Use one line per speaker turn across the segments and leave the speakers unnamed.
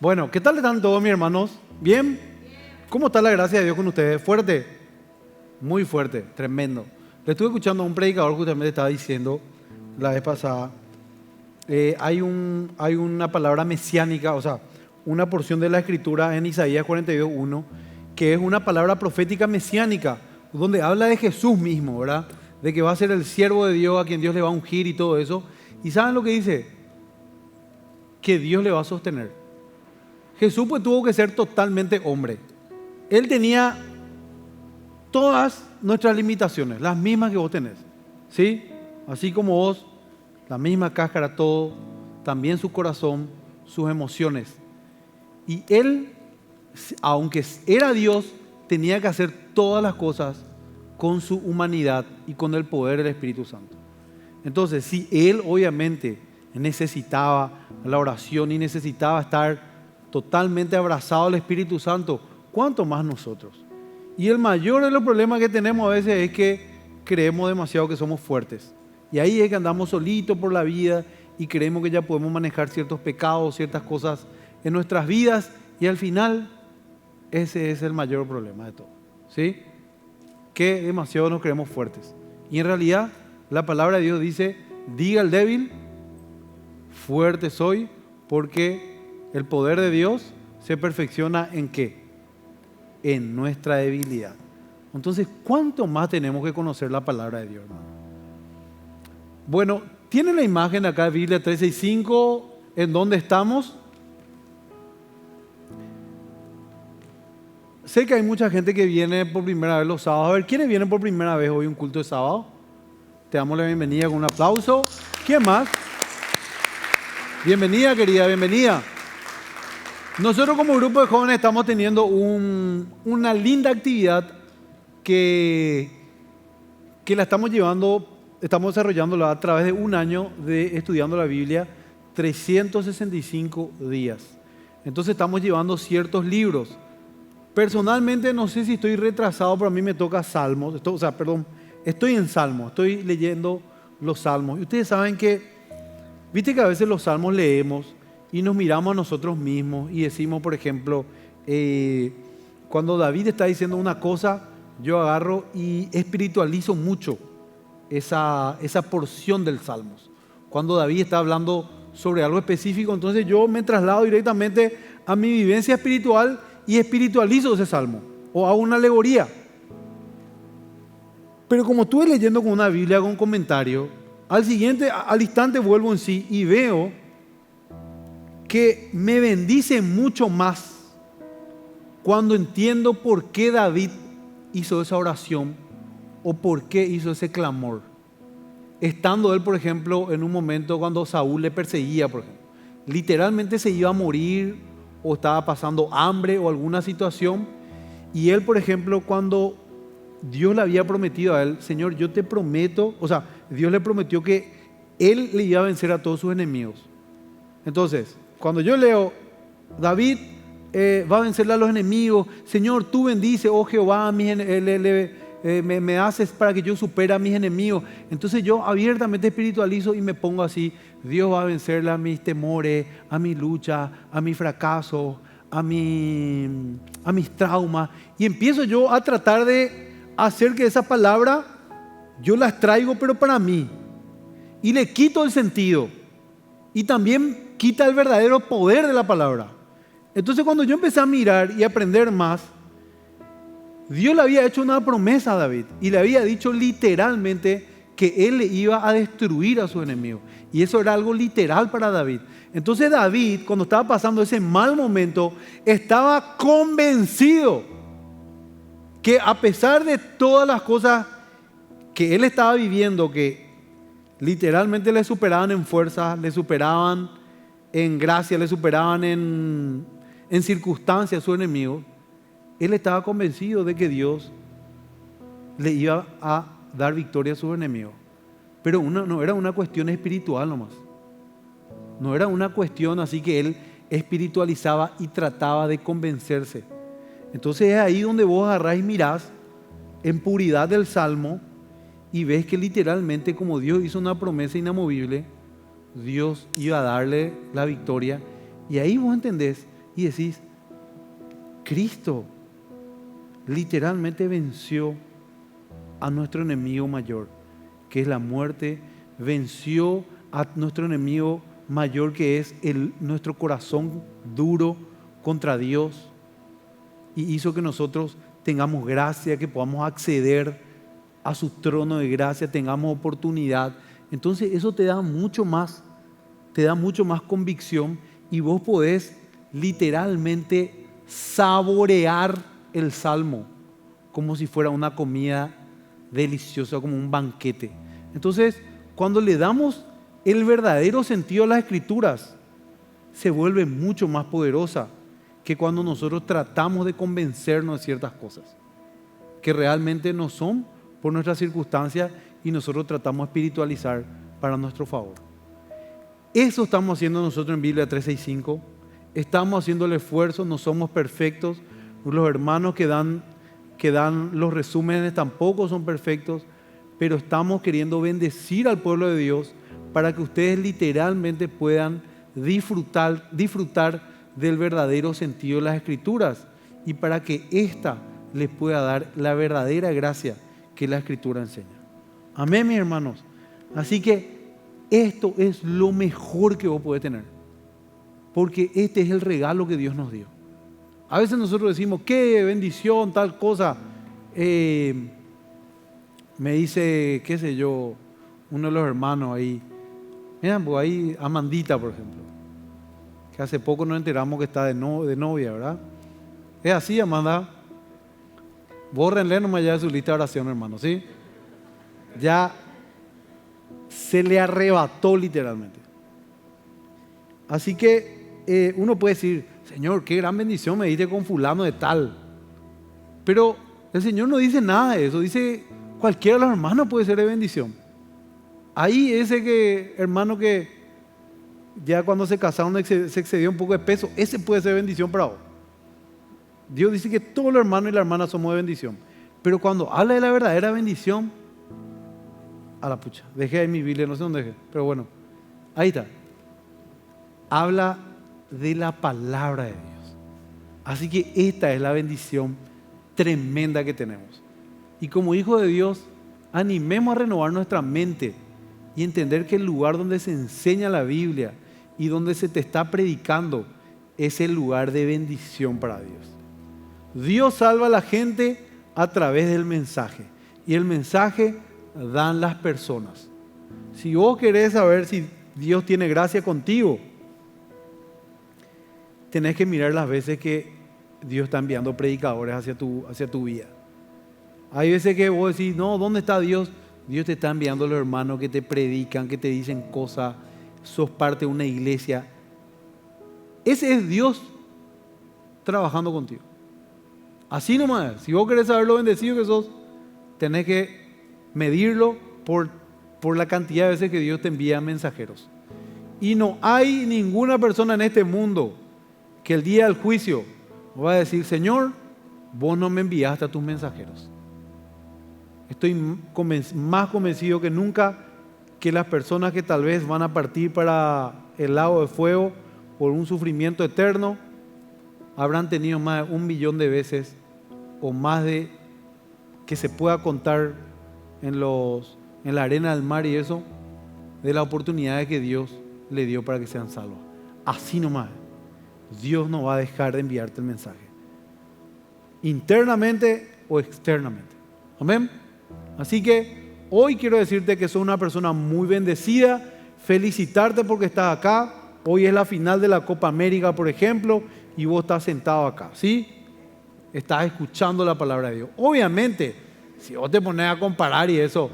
Bueno, ¿qué tal están todos mis hermanos? ¿Bien? ¿Cómo está la gracia de Dios con ustedes? ¿Fuerte? Muy fuerte, tremendo. Le estuve escuchando a un predicador que justamente estaba diciendo la vez pasada, hay una palabra mesiánica, o sea, una porción de la escritura en Isaías 42:1, que es una palabra profética mesiánica, donde habla de Jesús mismo, ¿verdad? De que va a ser el siervo de Dios, a quien Dios le va a ungir y todo eso. ¿Y saben lo que dice? Que Dios le va a sostener. Jesús pues tuvo que ser totalmente hombre. Él tenía todas nuestras limitaciones, las mismas que vos tenés, ¿sí? Así como vos, la misma cáscara, todo, también su corazón, sus emociones. Y Él, aunque era Dios, tenía que hacer todas las cosas con su humanidad y con el poder del Espíritu Santo. Entonces, si Él obviamente necesitaba la oración y necesitaba estar totalmente abrazado al Espíritu Santo, ¿cuánto más nosotros? Y el mayor de los problemas que tenemos a veces es que creemos demasiado que somos fuertes. Y ahí es que andamos solitos por la vida y creemos que ya podemos manejar ciertos pecados, ciertas cosas en nuestras vidas, y al final ese es el mayor problema de todo, ¿sí? Que demasiado nos creemos fuertes. Y en realidad la palabra de Dios dice: diga al débil, fuerte soy, porque el poder de Dios se perfecciona ¿en qué? En nuestra debilidad. Entonces, ¿cuánto más tenemos que conocer la palabra de Dios, hermano? Bueno, ¿tiene la imagen acá, Biblia 365, en dónde estamos? Sé que hay mucha gente que viene por primera vez los sábados. A ver, ¿quiénes vienen por primera vez hoy a un culto de sábado? Te damos la bienvenida con un aplauso. ¿Quién más? Bienvenida, querida, bienvenida. Nosotros como grupo de jóvenes estamos teniendo una linda actividad que la estamos desarrollándola a través de un año de estudiando la Biblia, 365 días. Entonces estamos llevando ciertos libros. Personalmente no sé si estoy retrasado, pero a mí me toca Salmos. Estoy en Salmos, estoy leyendo los Salmos. Y ustedes saben que, viste que a veces los Salmos leemos y nos miramos a nosotros mismos y decimos, por ejemplo, cuando David está diciendo una cosa, yo agarro y espiritualizo mucho esa porción del Salmos. Cuando David está hablando sobre algo específico, entonces yo me traslado directamente a mi vivencia espiritual y espiritualizo ese salmo o hago una alegoría. Pero como estuve leyendo con una Biblia con comentario, al instante vuelvo en sí y veo que me bendice mucho más cuando entiendo por qué David hizo esa oración o por qué hizo ese clamor. Estando él, por ejemplo, en un momento cuando Saúl le perseguía, por ejemplo, literalmente se iba a morir o estaba pasando hambre o alguna situación, y él, por ejemplo, cuando Dios le había prometido a él: Señor, yo te prometo, o sea, Dios le prometió que él le iba a vencer a todos sus enemigos. Entonces, cuando yo leo, David va a vencerle a los enemigos, Señor, tú bendice, oh Jehová, me haces para que yo supere a mis enemigos. Entonces yo abiertamente espiritualizo y me pongo así: Dios va a vencerle a mis temores, a mi lucha, a mi fracaso, a mis traumas. Y empiezo yo a tratar de hacer que esa palabra yo las traigo, pero para mí. Y le quito el sentido. Y también quita el verdadero poder de la palabra. Entonces cuando yo empecé a mirar y aprender más, Dios le había hecho una promesa a David y le había dicho literalmente que él le iba a destruir a sus enemigos. Y eso era algo literal para David. Entonces David, cuando estaba pasando ese mal momento, estaba convencido que a pesar de todas las cosas que él estaba viviendo, que literalmente le superaban en fuerza, le superaban en gracia, le superaban en circunstancias a sus enemigos, él estaba convencido de que Dios le iba a dar victoria a sus enemigos. Pero no era una cuestión espiritual nomás. No era una cuestión así que él espiritualizaba y trataba de convencerse. Entonces es ahí donde vos agarrás y mirás en puridad del Salmo y ves que literalmente, como Dios hizo una promesa inamovible, Dios iba a darle la victoria. Y ahí vos entendés y decís, Cristo literalmente venció a nuestro enemigo mayor, que es la muerte, venció a nuestro enemigo mayor, que es nuestro corazón duro contra Dios, y hizo que nosotros tengamos gracia, que podamos acceder a su trono de gracia, tengamos oportunidad. Entonces eso te da mucho más convicción, y vos podés literalmente saborear el Salmo como si fuera una comida deliciosa, como un banquete. Entonces, cuando le damos el verdadero sentido a las Escrituras, se vuelve mucho más poderosa que cuando nosotros tratamos de convencernos de ciertas cosas que realmente no son por nuestras circunstancias, y nosotros tratamos de espiritualizar para nuestro favor. Eso estamos haciendo nosotros en Biblia 365. Estamos haciendo el esfuerzo, no somos perfectos. Los hermanos que dan los resúmenes tampoco son perfectos, pero estamos queriendo bendecir al pueblo de Dios para que ustedes literalmente puedan disfrutar del verdadero sentido de las Escrituras, y para que ésta les pueda dar la verdadera gracia que la Escritura enseña. Amén, mis hermanos. Así que esto es lo mejor que vos podés tener, porque este es el regalo que Dios nos dio. A veces nosotros decimos, qué bendición, tal cosa. Me dice, qué sé yo, uno de los hermanos ahí, miren, pues ahí Amandita, por ejemplo, que hace poco nos enteramos que está de novia, ¿verdad? Es así, Amanda. Bórrenle nomás ya de su lista de oración, hermano, ¿sí? Ya se le arrebató literalmente. Así que uno puede decir, Señor, qué gran bendición me diste con fulano de tal. Pero el Señor no dice nada de eso. Dice, cualquiera de los hermanos puede ser de bendición. Ahí ese hermano que ya cuando se casaron se excedió un poco de peso, ese puede ser bendición para vos. Dios dice que todos los hermanos y las hermanas somos de bendición. Pero cuando habla de la verdadera bendición, a la pucha, dejé ahí mi Biblia, no sé dónde dejé, pero bueno, ahí está. Habla de la palabra de Dios. Así que esta es la bendición tremenda que tenemos. Y como hijos de Dios, animemos a renovar nuestra mente y entender que el lugar donde se enseña la Biblia y donde se te está predicando es el lugar de bendición para Dios. Dios salva a la gente a través del mensaje, y el mensaje dan las personas. Si vos querés saber si Dios tiene gracia contigo, tenés que mirar las veces que Dios está enviando predicadores hacia tu vida. Hay veces que vos decís, no, ¿dónde está Dios? Dios te está enviando a los hermanos que te predican, que te dicen cosas, sos parte de una iglesia. Ese es Dios trabajando contigo. Así nomás, si vos querés saber lo bendecido que sos, tenés que medirlo por la cantidad de veces que Dios te envía mensajeros. Y no hay ninguna persona en este mundo que el día del juicio va a decir, Señor, vos no me enviaste a tus mensajeros. Estoy más convencido que nunca que las personas que tal vez van a partir para el lago de fuego por un sufrimiento eterno habrán tenido más de 1 millón de veces, o más de que se pueda contar en la arena del mar y eso, de las oportunidades que Dios le dio para que sean salvos. Así nomás, Dios no va a dejar de enviarte el mensaje, internamente o externamente. Amén. Así que hoy quiero decirte que sos una persona muy bendecida, felicitarte porque estás acá. Hoy es la final de la Copa América, por ejemplo, y vos estás sentado acá, ¿sí? Estás escuchando la palabra de Dios. Obviamente, si vos te pones a comparar y eso,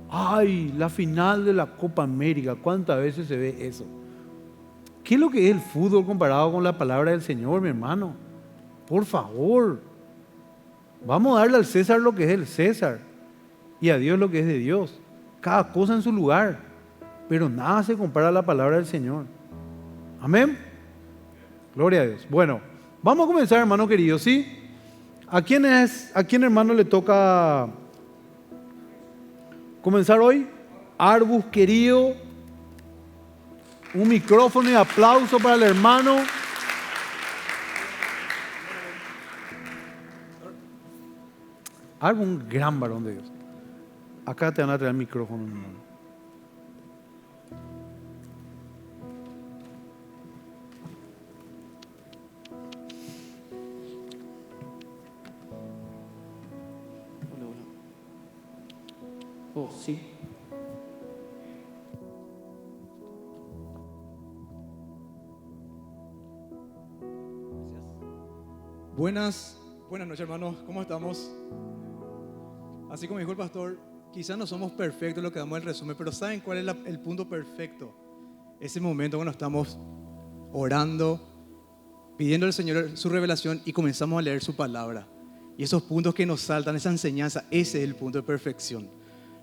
ay, la final de la Copa América, ¿cuántas veces se ve eso? ¿Qué es lo que es el fútbol comparado con la palabra del Señor, mi hermano? Por favor, vamos a darle al César lo que es del César y a Dios lo que es de Dios. Cada cosa en su lugar, pero nada se compara a la palabra del Señor. Amén. Gloria a Dios. Bueno, vamos a comenzar, hermano querido, ¿sí? ¿A quién hermano le toca comenzar hoy? Arbus querido, un micrófono y aplauso para el hermano. Alba, un gran varón de Dios. Acá te van a traer el micrófono, hermano.
Hola, hola. Oh, sí.
Buenas noches, hermanos. ¿Cómo estamos? Así como dijo el pastor, quizás no somos perfectos lo que damos el resumen, pero ¿saben cuál es el punto perfecto? Ese momento cuando estamos orando, pidiendo al Señor su revelación y comenzamos a leer su palabra. Y esos puntos que nos saltan, esa enseñanza, ese es el punto de perfección.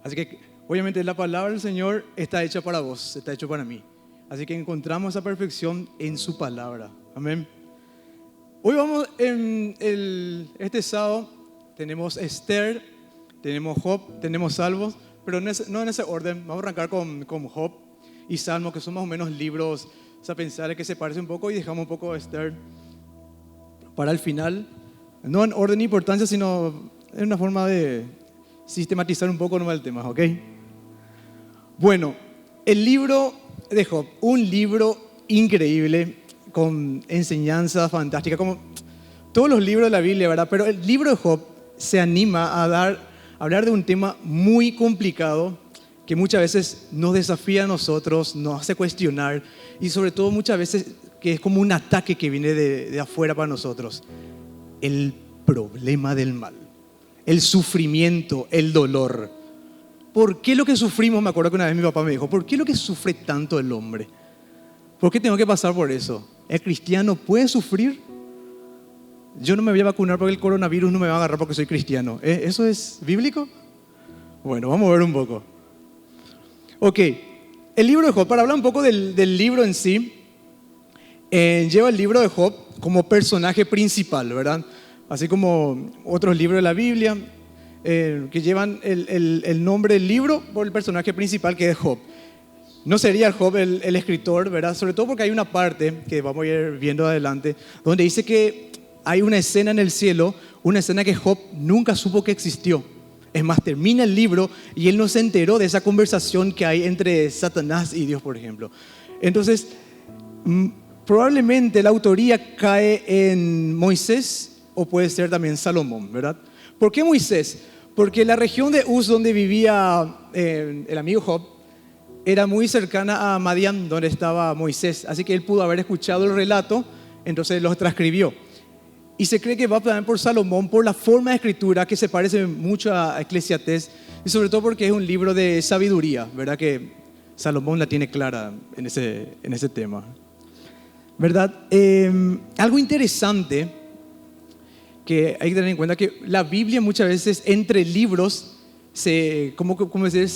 Así que, obviamente, la palabra del Señor está hecha para vos, está hecha para mí. Así que encontramos esa perfección en su palabra. Amén. Hoy vamos, este sábado, tenemos Esther, tenemos Job, tenemos Salmos, pero no en ese orden. Vamos a arrancar con Job y Salmos, que son más o menos libros sapiensales que se parecen un poco, y dejamos un poco Esther para el final. No en orden de importancia, sino en una forma de sistematizar un poco el tema, ¿ok? Bueno, el libro de Job, un libro increíble, con enseñanzas fantásticas, como todos los libros de la Biblia, ¿verdad? Pero el libro de Job se anima a hablar de un tema muy complicado que muchas veces nos desafía a nosotros, nos hace cuestionar, y sobre todo muchas veces que es como un ataque que viene de afuera para nosotros. El problema del mal, el sufrimiento, el dolor. ¿Por qué lo que sufrimos? Me acuerdo que una vez mi papá me dijo, ¿por qué lo que sufre tanto el hombre? ¿Por qué tengo que pasar por eso? ¿El cristiano puede sufrir? Yo no me voy a vacunar porque el coronavirus no me va a agarrar porque soy cristiano. ¿Eso es bíblico? Bueno, vamos a ver un poco. Ok, el libro de Job, para hablar un poco del libro en sí, lleva el libro de Job como personaje principal, ¿verdad? Así como otros libros de la Biblia que llevan el nombre del libro por el personaje principal, que es Job. No sería Job el escritor, ¿verdad? Sobre todo porque hay una parte que vamos a ir viendo adelante, donde dice que hay una escena en el cielo, una escena que Job nunca supo que existió. Es más, termina el libro y él no se enteró de esa conversación que hay entre Satanás y Dios, por ejemplo. Entonces, probablemente la autoría cae en Moisés o puede ser también Salomón, ¿verdad? ¿Por qué Moisés? Porque la región de Uz, donde vivía el amigo Job, era muy cercana a Madián, donde estaba Moisés. Así que él pudo haber escuchado el relato, entonces lo transcribió. Y se cree que va también por Salomón, por la forma de escritura que se parece mucho a Eclesiastés, y sobre todo porque es un libro de sabiduría, ¿verdad? Que Salomón la tiene clara en ese tema, ¿verdad? Algo interesante que hay que tener en cuenta, que la Biblia muchas veces entre libros se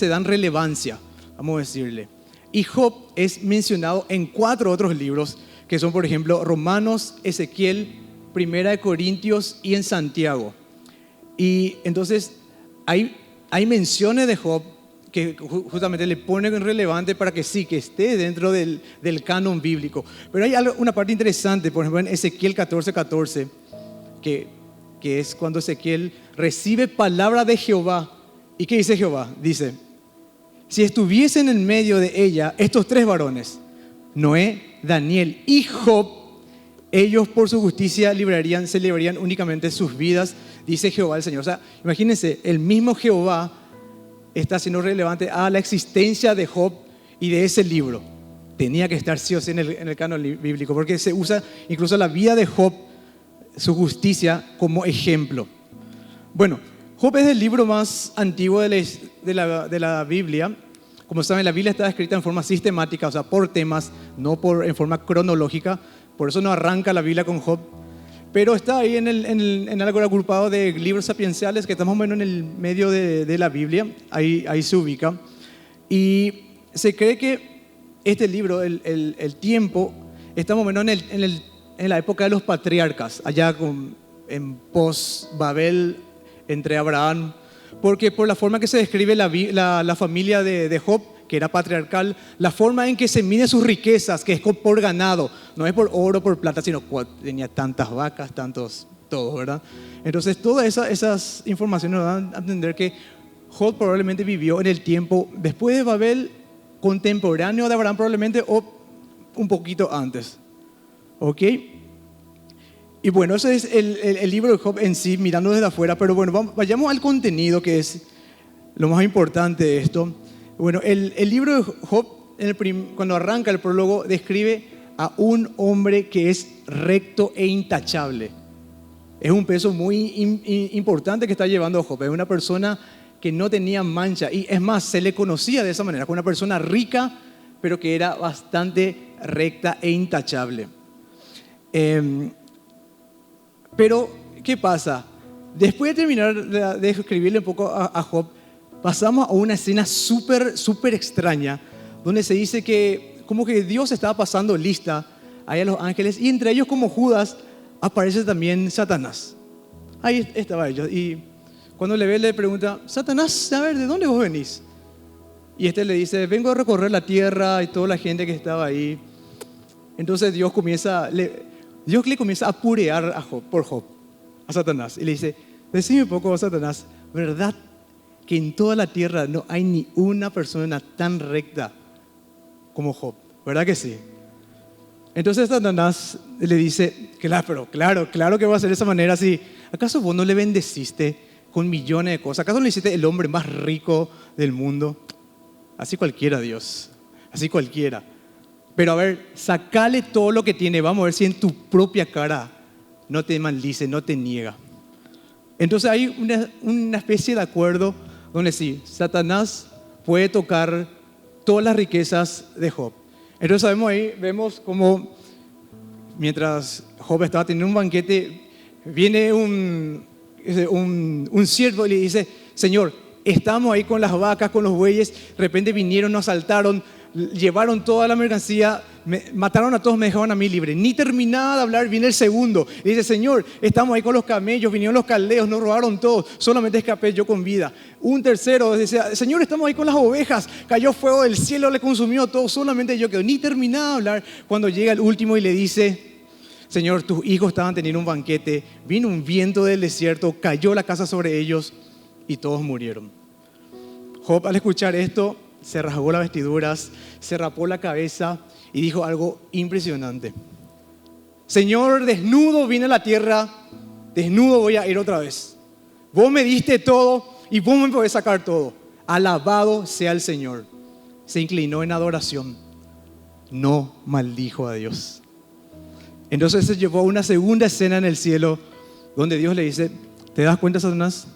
dan relevancia, vamos a decirle. Y Job es mencionado en 4 otros libros, que son, por ejemplo, Romanos, Ezequiel, Primera de Corintios y en Santiago. Y entonces hay menciones de Job que justamente le ponen relevante para que sí, que esté dentro del canon bíblico. Pero hay una parte interesante, por ejemplo, en Ezequiel 14:14, que es cuando Ezequiel recibe palabra de Jehová. ¿Y qué dice Jehová? Dice: si estuviesen en medio de ella estos 3 varones, Noé, Daniel y Job, ellos por su justicia se librarían únicamente sus vidas, dice Jehová el Señor. O sea, imagínense, el mismo Jehová está siendo relevante a la existencia de Job y de ese libro. Tenía que estar sí o sí en el canon bíblico, porque se usa incluso la vida de Job, su justicia, como ejemplo. Bueno, Job es el libro más antiguo de la Biblia. Como saben, la Biblia está escrita en forma sistemática, o sea, por temas, no en forma cronológica. Por eso no arranca la Biblia con Job. Pero está ahí en algo agrupado de libros sapienciales, que estamos más o menos en el medio de la Biblia. Ahí se ubica. Y se cree que este libro, el tiempo, está más o menos en la época de los patriarcas, allá en post-Babel, entre Abraham, porque por la forma que se describe la familia de Job, que era patriarcal, la forma en que se mide sus riquezas, que es por ganado, no es por oro, por plata, sino tenía tantas vacas, tantos todo, ¿verdad? Entonces, todas esas informaciones nos dan a entender que Job probablemente vivió en el tiempo después de Babel, contemporáneo de Abraham probablemente, o un poquito antes. ¿Ok? Y bueno, ese es el libro de Job en sí, mirando desde afuera, pero bueno, vayamos al contenido, que es lo más importante de esto. Bueno, el libro de Job, cuando arranca el prólogo, describe a un hombre que es recto e intachable. Es un peso muy importante que está llevando Job. Es una persona que no tenía mancha. Y es más, se le conocía de esa manera, como una persona rica, pero que era bastante recta e intachable. Pero, ¿qué pasa? Después de terminar de escribirle un poco a Job, pasamos a una escena súper extraña, donde se dice que como que Dios estaba pasando lista ahí a los ángeles, y entre ellos, como Judas, aparece también Satanás. Ahí estaba ellos. Y cuando le ve, le pregunta: Satanás, a ver, ¿de dónde vos venís? Y este le dice: vengo a recorrer la tierra y toda la gente que estaba ahí. Entonces Dios le comienza a purear a Job, a Satanás. Y le dice: decime un poco, Satanás, ¿verdad que en toda la tierra no hay ni una persona tan recta como Job? ¿Verdad que sí? Entonces Satanás le dice: claro que va a ser de esa manera. Si ¿acaso vos no le bendeciste con millones de cosas? ¿Acaso no le hiciste el hombre más rico del mundo? Así cualquiera, Dios, así cualquiera. Pero a ver, sacale todo lo que tiene. Vamos a ver si en tu propia cara no te maldice, no te niega. Entonces hay una especie de acuerdo donde sí, Satanás puede tocar todas las riquezas de Job. Entonces vemos como mientras Job estaba teniendo un banquete, viene un siervo y le dice: Señor, estamos ahí con las vacas, con los bueyes, de repente vinieron, nos asaltaron, llevaron toda la mercancía, mataron a todos, me dejaron a mí libre. Ni terminaba de hablar, viene el segundo y dice: Señor, estamos ahí con los camellos, vinieron los caldeos, nos robaron todo, solamente escapé yo con vida. Un tercero decía: Señor, estamos ahí con las ovejas, cayó fuego del cielo, le consumió todo, solamente yo quedo. Ni terminaba de hablar cuando llega el último y le dice: Señor, tus hijos estaban teniendo un banquete, vino un viento del desierto, cayó la casa sobre ellos y todos murieron. Job, al escuchar esto, se rasgó las vestiduras, se rapó la cabeza y dijo algo impresionante: Señor, desnudo vine a la tierra, desnudo voy a ir otra vez. Vos me diste todo y vos me podés sacar todo. Alabado sea el Señor. Se inclinó en adoración, no maldijo a Dios. Entonces se llevó a una segunda escena en el cielo, donde Dios le dice: ¿te das cuenta, Satanás?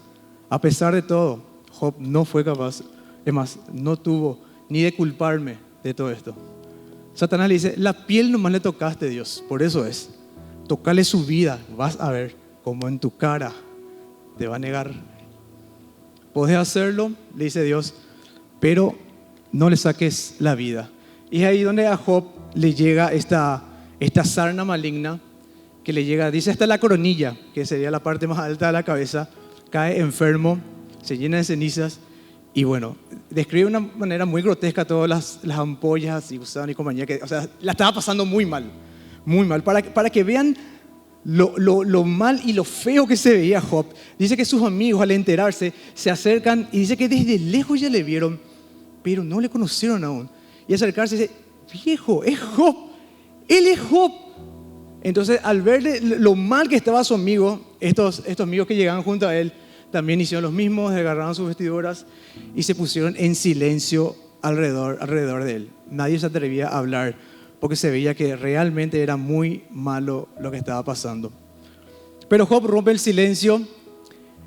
A pesar de todo, Job no fue capaz, es más, no tuvo ni de culparme de todo esto. Satanás le dice: la piel nomás le tocaste, Dios, por eso es. Tocale su vida, vas a ver cómo en tu cara te va a negar. ¿Podés hacerlo?, le dice Dios, pero no le saques la vida. Y es ahí donde a Job le llega esta sarna maligna, que le llega, dice, hasta la coronilla, que sería la parte más alta de la cabeza, cae enfermo, se llena de cenizas. Y bueno, describe de una manera muy grotesca todas las ampollas y gusano y compañía, que, o sea, la estaba pasando muy mal, para que vean lo mal y lo feo que se veía Job. Dice que sus amigos, al enterarse, se acercan y dice que desde lejos ya le vieron, pero no le conocieron aún. Y acercarse dice: viejo, es Job, él es Job. Entonces, al verle lo mal que estaba su amigo, estos amigos que llegaban junto a él también hicieron los mismos, agarraron sus vestiduras y se pusieron en silencio alrededor de él. Nadie se atrevía a hablar porque se veía que realmente era muy malo lo que estaba pasando. Pero Job rompe el silencio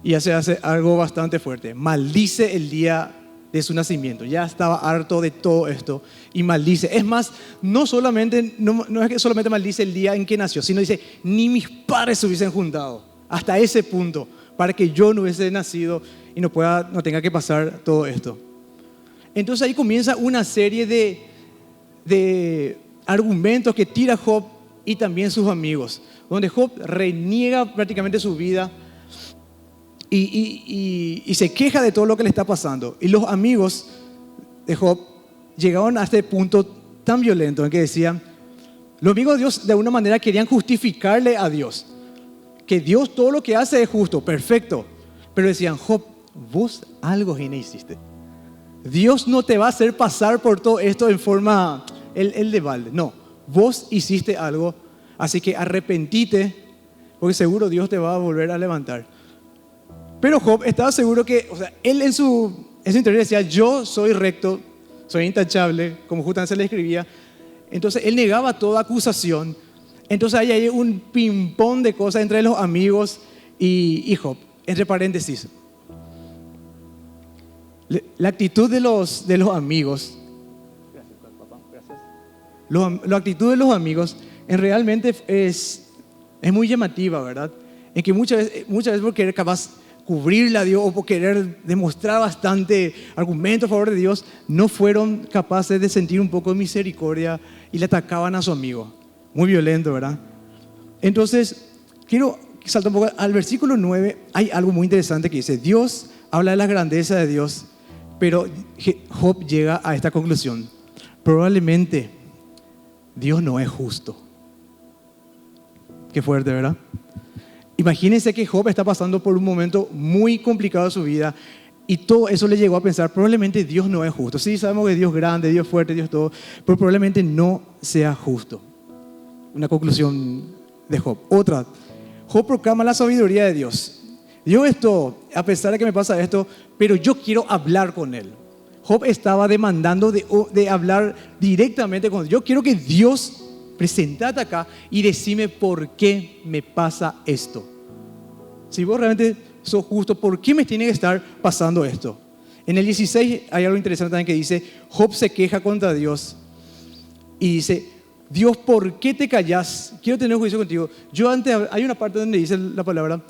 y hace algo bastante fuerte. Maldice el día de su nacimiento. Ya estaba harto de todo esto y maldice. Es más, no es que solamente maldice el día en que nació, sino dice: ni mis padres se hubiesen juntado hasta ese punto para que yo no hubiese nacido y no tenga que pasar todo esto. Entonces ahí comienza una serie de argumentos que tira Job y también sus amigos, donde Job reniega prácticamente su vida y se queja de todo lo que le está pasando. Y los amigos de Job llegaron a este punto tan violento en que decían, los amigos de Dios de alguna manera querían justificarle a Dios, que Dios todo lo que hace es justo, perfecto. Pero decían, Job, vos algo hiciste. Dios no te va a hacer pasar por todo esto en forma, el de balde. No, vos hiciste algo, así que arrepentite, porque seguro Dios te va a volver a levantar. Pero Job estaba seguro que, o sea, él en su interior decía, yo soy recto, soy intachable, como justamente se le escribía. Entonces él negaba toda acusación. Entonces hay un ping-pong de cosas entre los amigos y Job. Entre paréntesis, la actitud de los amigos, la actitud de los amigos realmente es muy llamativa, ¿verdad? En que muchas veces por querer capaz cubrirle a Dios o por querer demostrar bastante argumento a favor de Dios, no fueron capaces de sentir un poco de misericordia y le atacaban a su amigo. Muy violento, ¿verdad? Entonces, quiero saltar un poco al versículo 9. Hay algo muy interesante que dice, Dios habla de la grandeza de Dios, pero Job llega a esta conclusión. Probablemente Dios no es justo. Qué fuerte, ¿verdad? Imagínense que Job está pasando por un momento muy complicado de su vida y todo eso le llegó a pensar, probablemente Dios no es justo. Sí, sabemos que Dios es grande, Dios es fuerte, Dios todo, pero probablemente no sea justo. Una conclusión de Job. Otra, Job proclama la sabiduría de Dios. Yo esto, a pesar de que me pasa esto, pero yo quiero hablar con Él. Job estaba demandando de hablar directamente con Dios. Yo quiero que Dios presentate acá y decime por qué me pasa esto. Si vos realmente sos justo, ¿por qué me tiene que estar pasando esto? En el 16 hay algo interesante también que dice, Job se queja contra Dios y dice, Dios, ¿por qué te callás? Quiero tener juicio contigo. Hay una parte donde dice la palabra,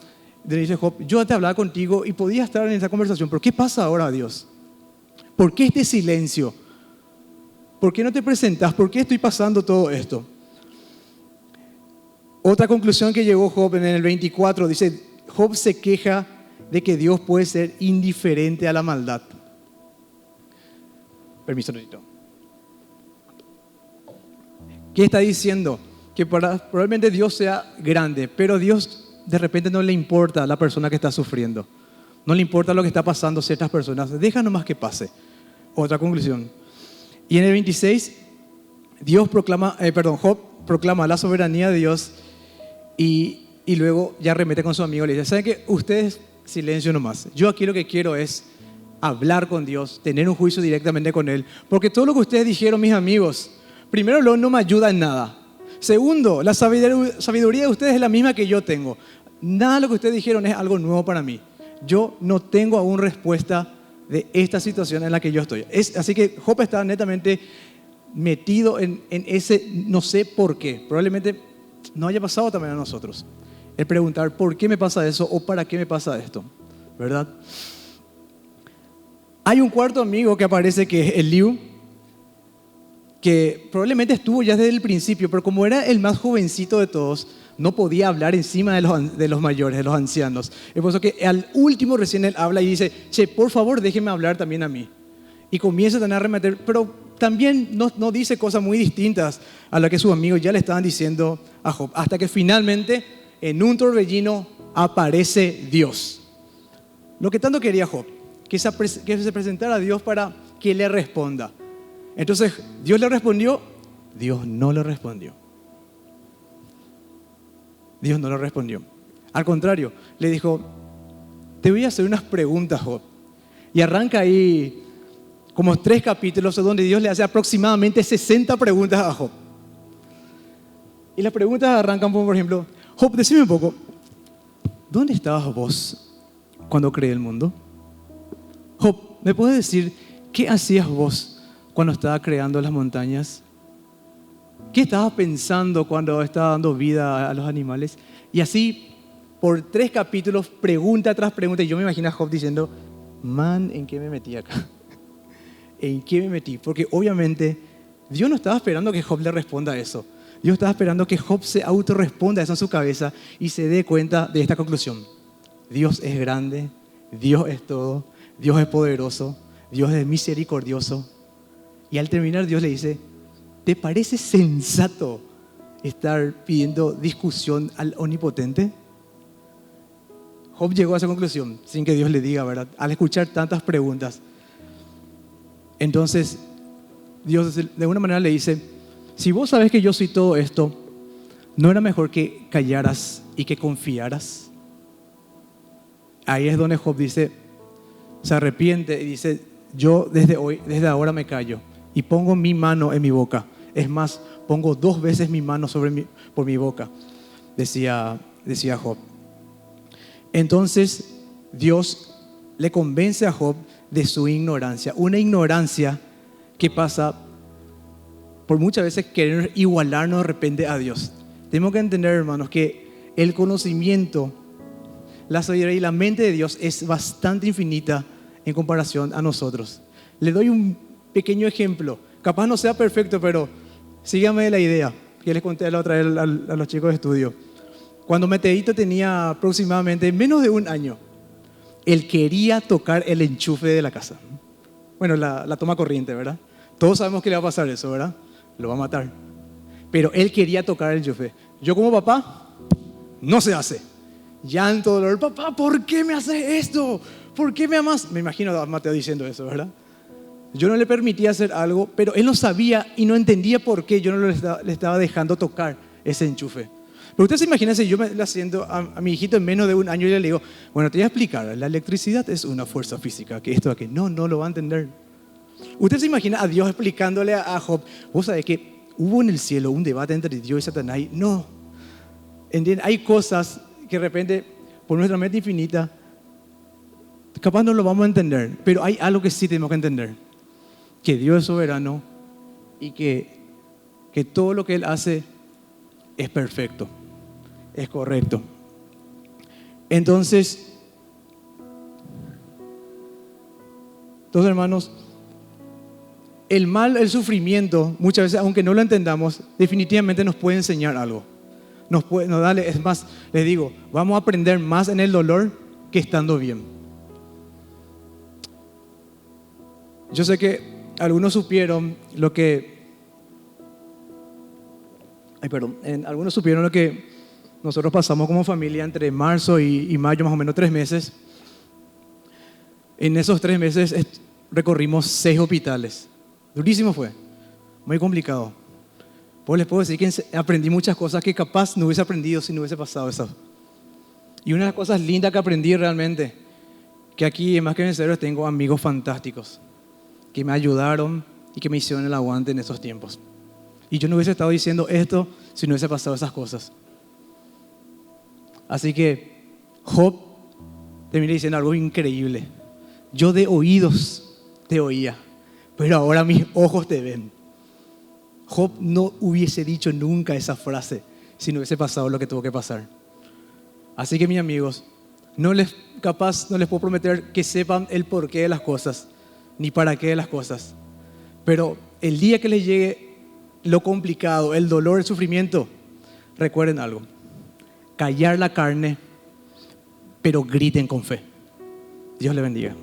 donde dice Job, yo antes hablaba contigo y podía estar en esa conversación, pero ¿qué pasa ahora, Dios? ¿Por qué este silencio? ¿Por qué no te presentás? ¿Por qué estoy pasando todo esto? Otra conclusión que llegó Job en el 24, dice, Job se queja de que Dios puede ser indiferente a la maldad. Permiso, Notito. ¿Qué está diciendo? Que probablemente Dios sea grande, pero Dios de repente no le importa a la persona que está sufriendo. No le importa lo que está pasando a ciertas personas. Deja nomás que pase. Otra conclusión. Y en el 26, Job proclama la soberanía de Dios y luego ya remete con su amigo y le dice, ¿saben qué? Ustedes silencio nomás. Yo aquí lo que quiero es hablar con Dios, tener un juicio directamente con Él. Porque todo lo que ustedes dijeron, mis amigos, primero, no me ayuda en nada. Segundo, la sabiduría de ustedes es la misma que yo tengo. Nada de lo que ustedes dijeron es algo nuevo para mí. Yo no tengo aún respuesta de esta situación en la que yo estoy. Así que Job está netamente metido en ese no sé por qué. Probablemente no haya pasado también a nosotros. El preguntar por qué me pasa eso o para qué me pasa esto. ¿Verdad? Hay un cuarto amigo que aparece que es Eliú, que probablemente estuvo ya desde el principio, pero como era el más jovencito de todos, no podía hablar encima de los mayores, de los ancianos. Es por eso que al último recién él habla y dice, che, por favor déjeme hablar también a mí. Y comienza a remeter, pero también no dice cosas muy distintas a las que sus amigos ya le estaban diciendo a Job. Hasta que finalmente, en un torbellino, aparece Dios. Lo que tanto quería Job, que se presentara a Dios para que le responda. Entonces, Dios le respondió, Dios no le respondió. Dios no le respondió. Al contrario, le dijo, te voy a hacer unas preguntas, Job. Y arranca ahí como 3 capítulos donde Dios le hace aproximadamente 60 preguntas a Job. Y las preguntas arrancan por ejemplo, Job, decime un poco, ¿dónde estabas vos cuando creé el mundo? Job, ¿me puedes decir qué hacías vos cuando estaba creando las montañas? ¿Qué estabas pensando cuando estaba dando vida a los animales? Y así, por 3 capítulos, pregunta tras pregunta. Y yo me imagino a Job diciendo, man, ¿en qué me metí acá? ¿En qué me metí? Porque obviamente Dios no estaba esperando que Job le responda a eso. Dios estaba esperando que Job se autorresponda a eso en su cabeza y se dé cuenta de esta conclusión. Dios es grande, Dios es todo, Dios es poderoso, Dios es misericordioso. Y al terminar Dios le dice, ¿te parece sensato estar pidiendo discusión al omnipotente? Job llegó a esa conclusión sin que Dios le diga, ¿verdad? Al escuchar tantas preguntas. Entonces, Dios de alguna manera le dice, si vos sabes que yo soy todo esto, ¿no era mejor que callaras y que confiaras? Ahí es donde Job dice, se arrepiente y dice, yo desde ahora me callo y pongo mi mano en mi boca. Es más, pongo 2 veces mi mano por mi boca, decía Job. Entonces Dios le convence a Job de su ignorancia, una ignorancia que pasa por muchas veces querer igualarnos de repente a Dios. Tenemos que entender, hermanos, que el conocimiento, la sabiduría y la mente de Dios es bastante infinita en comparación a nosotros. Le doy un pequeño ejemplo, capaz no sea perfecto, pero síganme la idea que les conté la otra vez a los chicos de estudio. Cuando Meteito tenía aproximadamente menos de 1 año, él quería tocar el enchufe de la casa. Bueno, la toma corriente, ¿verdad? Todos sabemos que le va a pasar eso, ¿verdad? Lo va a matar. Pero él quería tocar el enchufe. Yo como papá, no se hace. Llanto, dolor, papá, ¿por qué me haces esto? ¿Por qué me amas? Me imagino a Mateo diciendo eso, ¿verdad? Yo no le permitía hacer algo, pero él no sabía y no entendía por qué yo no le estaba dejando tocar ese enchufe. Pero usted se imagina si yo le haciendo a mi hijito en menos de 1 año y le digo, bueno, te voy a explicar, la electricidad es una fuerza física, que esto, que no lo va a entender. Usted se imagina a Dios explicándole a Job, vos sabés que hubo en el cielo un debate entre Dios y Satanás. No, ¿entienden? Hay cosas que de repente, por nuestra mente infinita, capaz no lo vamos a entender, pero hay algo que sí tenemos que entender, que Dios es soberano y que todo lo que Él hace es perfecto, es correcto. Entonces, hermanos, el mal, el sufrimiento, muchas veces, aunque no lo entendamos, definitivamente nos puede enseñar algo. Nos darle, es más, les digo, vamos a aprender más en el dolor que estando bien. Yo sé que algunos supieron lo que nosotros pasamos como familia entre marzo y mayo, más o menos 3 meses. En esos 3 meses recorrimos 6 hospitales. Durísimo fue, muy complicado. Pues les puedo decir que aprendí muchas cosas que capaz no hubiese aprendido si no hubiese pasado eso. Y una de las cosas lindas que aprendí realmente, que aquí en Más que Vencedores tengo amigos fantásticos que me ayudaron y que me hicieron el aguante en esos tiempos. Y yo no hubiese estado diciendo esto si no hubiese pasado esas cosas. Así que Job termina diciendo algo increíble. Yo de oídos te oía, pero ahora mis ojos te ven. Job no hubiese dicho nunca esa frase si no hubiese pasado lo que tuvo que pasar. Así que, mis amigos, no les puedo prometer que sepan el porqué de las cosas, ni para qué de las cosas. Pero el día que les llegue lo complicado, el dolor, el sufrimiento, recuerden algo. Callar la carne, pero griten con fe. Dios les bendiga.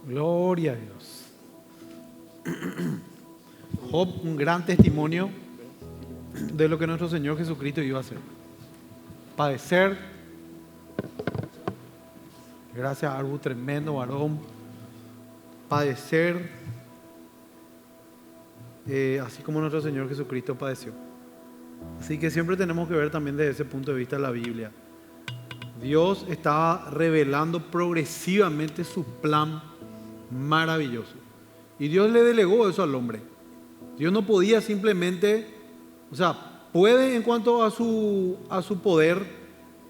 Gloria a Dios. Job, un gran testimonio de lo que nuestro Señor Jesucristo iba a hacer. Padecer. Gracias a Arbu, tremendo varón. Padecer, así como nuestro Señor Jesucristo padeció. Así que siempre tenemos que ver también desde ese punto de vista la Biblia. Dios estaba revelando progresivamente su plan maravilloso. Y Dios le delegó eso al hombre. Dios no podía simplemente, puede en cuanto a su poder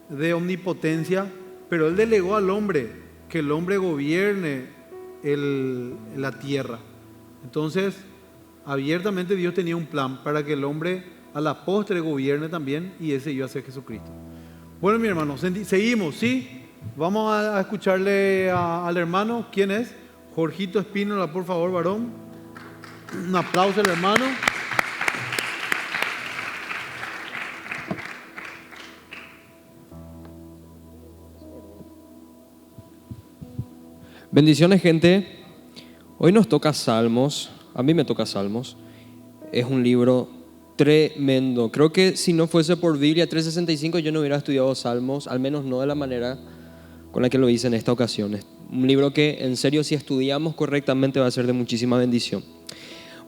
de omnipotencia, pero Él delegó al hombre que el hombre gobierne la tierra. Entonces, abiertamente Dios tenía un plan para que el hombre a la postre gobierne también, y ese iba a ser Jesucristo. Bueno, mi hermano, seguimos, ¿sí? Vamos a escucharle al hermano. ¿Quién es? Jorgito Espínola, por favor, varón. Un aplauso al hermano.
Bendiciones, gente. Hoy nos toca Salmos. A mí me toca Salmos. Es un libro tremendo. Creo que si no fuese por Biblia 365 yo no hubiera estudiado Salmos, al menos no de la manera con la que lo hice en esta ocasión. Es un libro que en serio si estudiamos correctamente va a ser de muchísima bendición.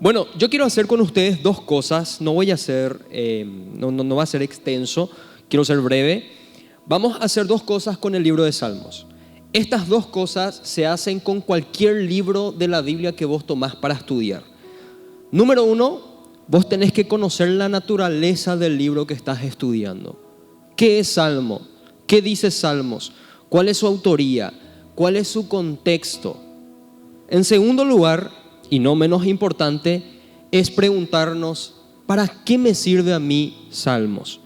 Bueno, yo quiero hacer con ustedes dos cosas. No voy a hacer, no va a ser extenso, quiero ser breve. Vamos a hacer dos cosas con el libro de Salmos. Estas dos cosas se hacen con cualquier libro de la Biblia que vos tomás para estudiar. Número uno, vos tenés que conocer la naturaleza del libro que estás estudiando. ¿Qué es Salmo? ¿Qué dice Salmos? ¿Cuál es su autoría? ¿Cuál es su contexto? En segundo lugar, y no menos importante, es preguntarnos, ¿para qué me sirve a mí Salmos?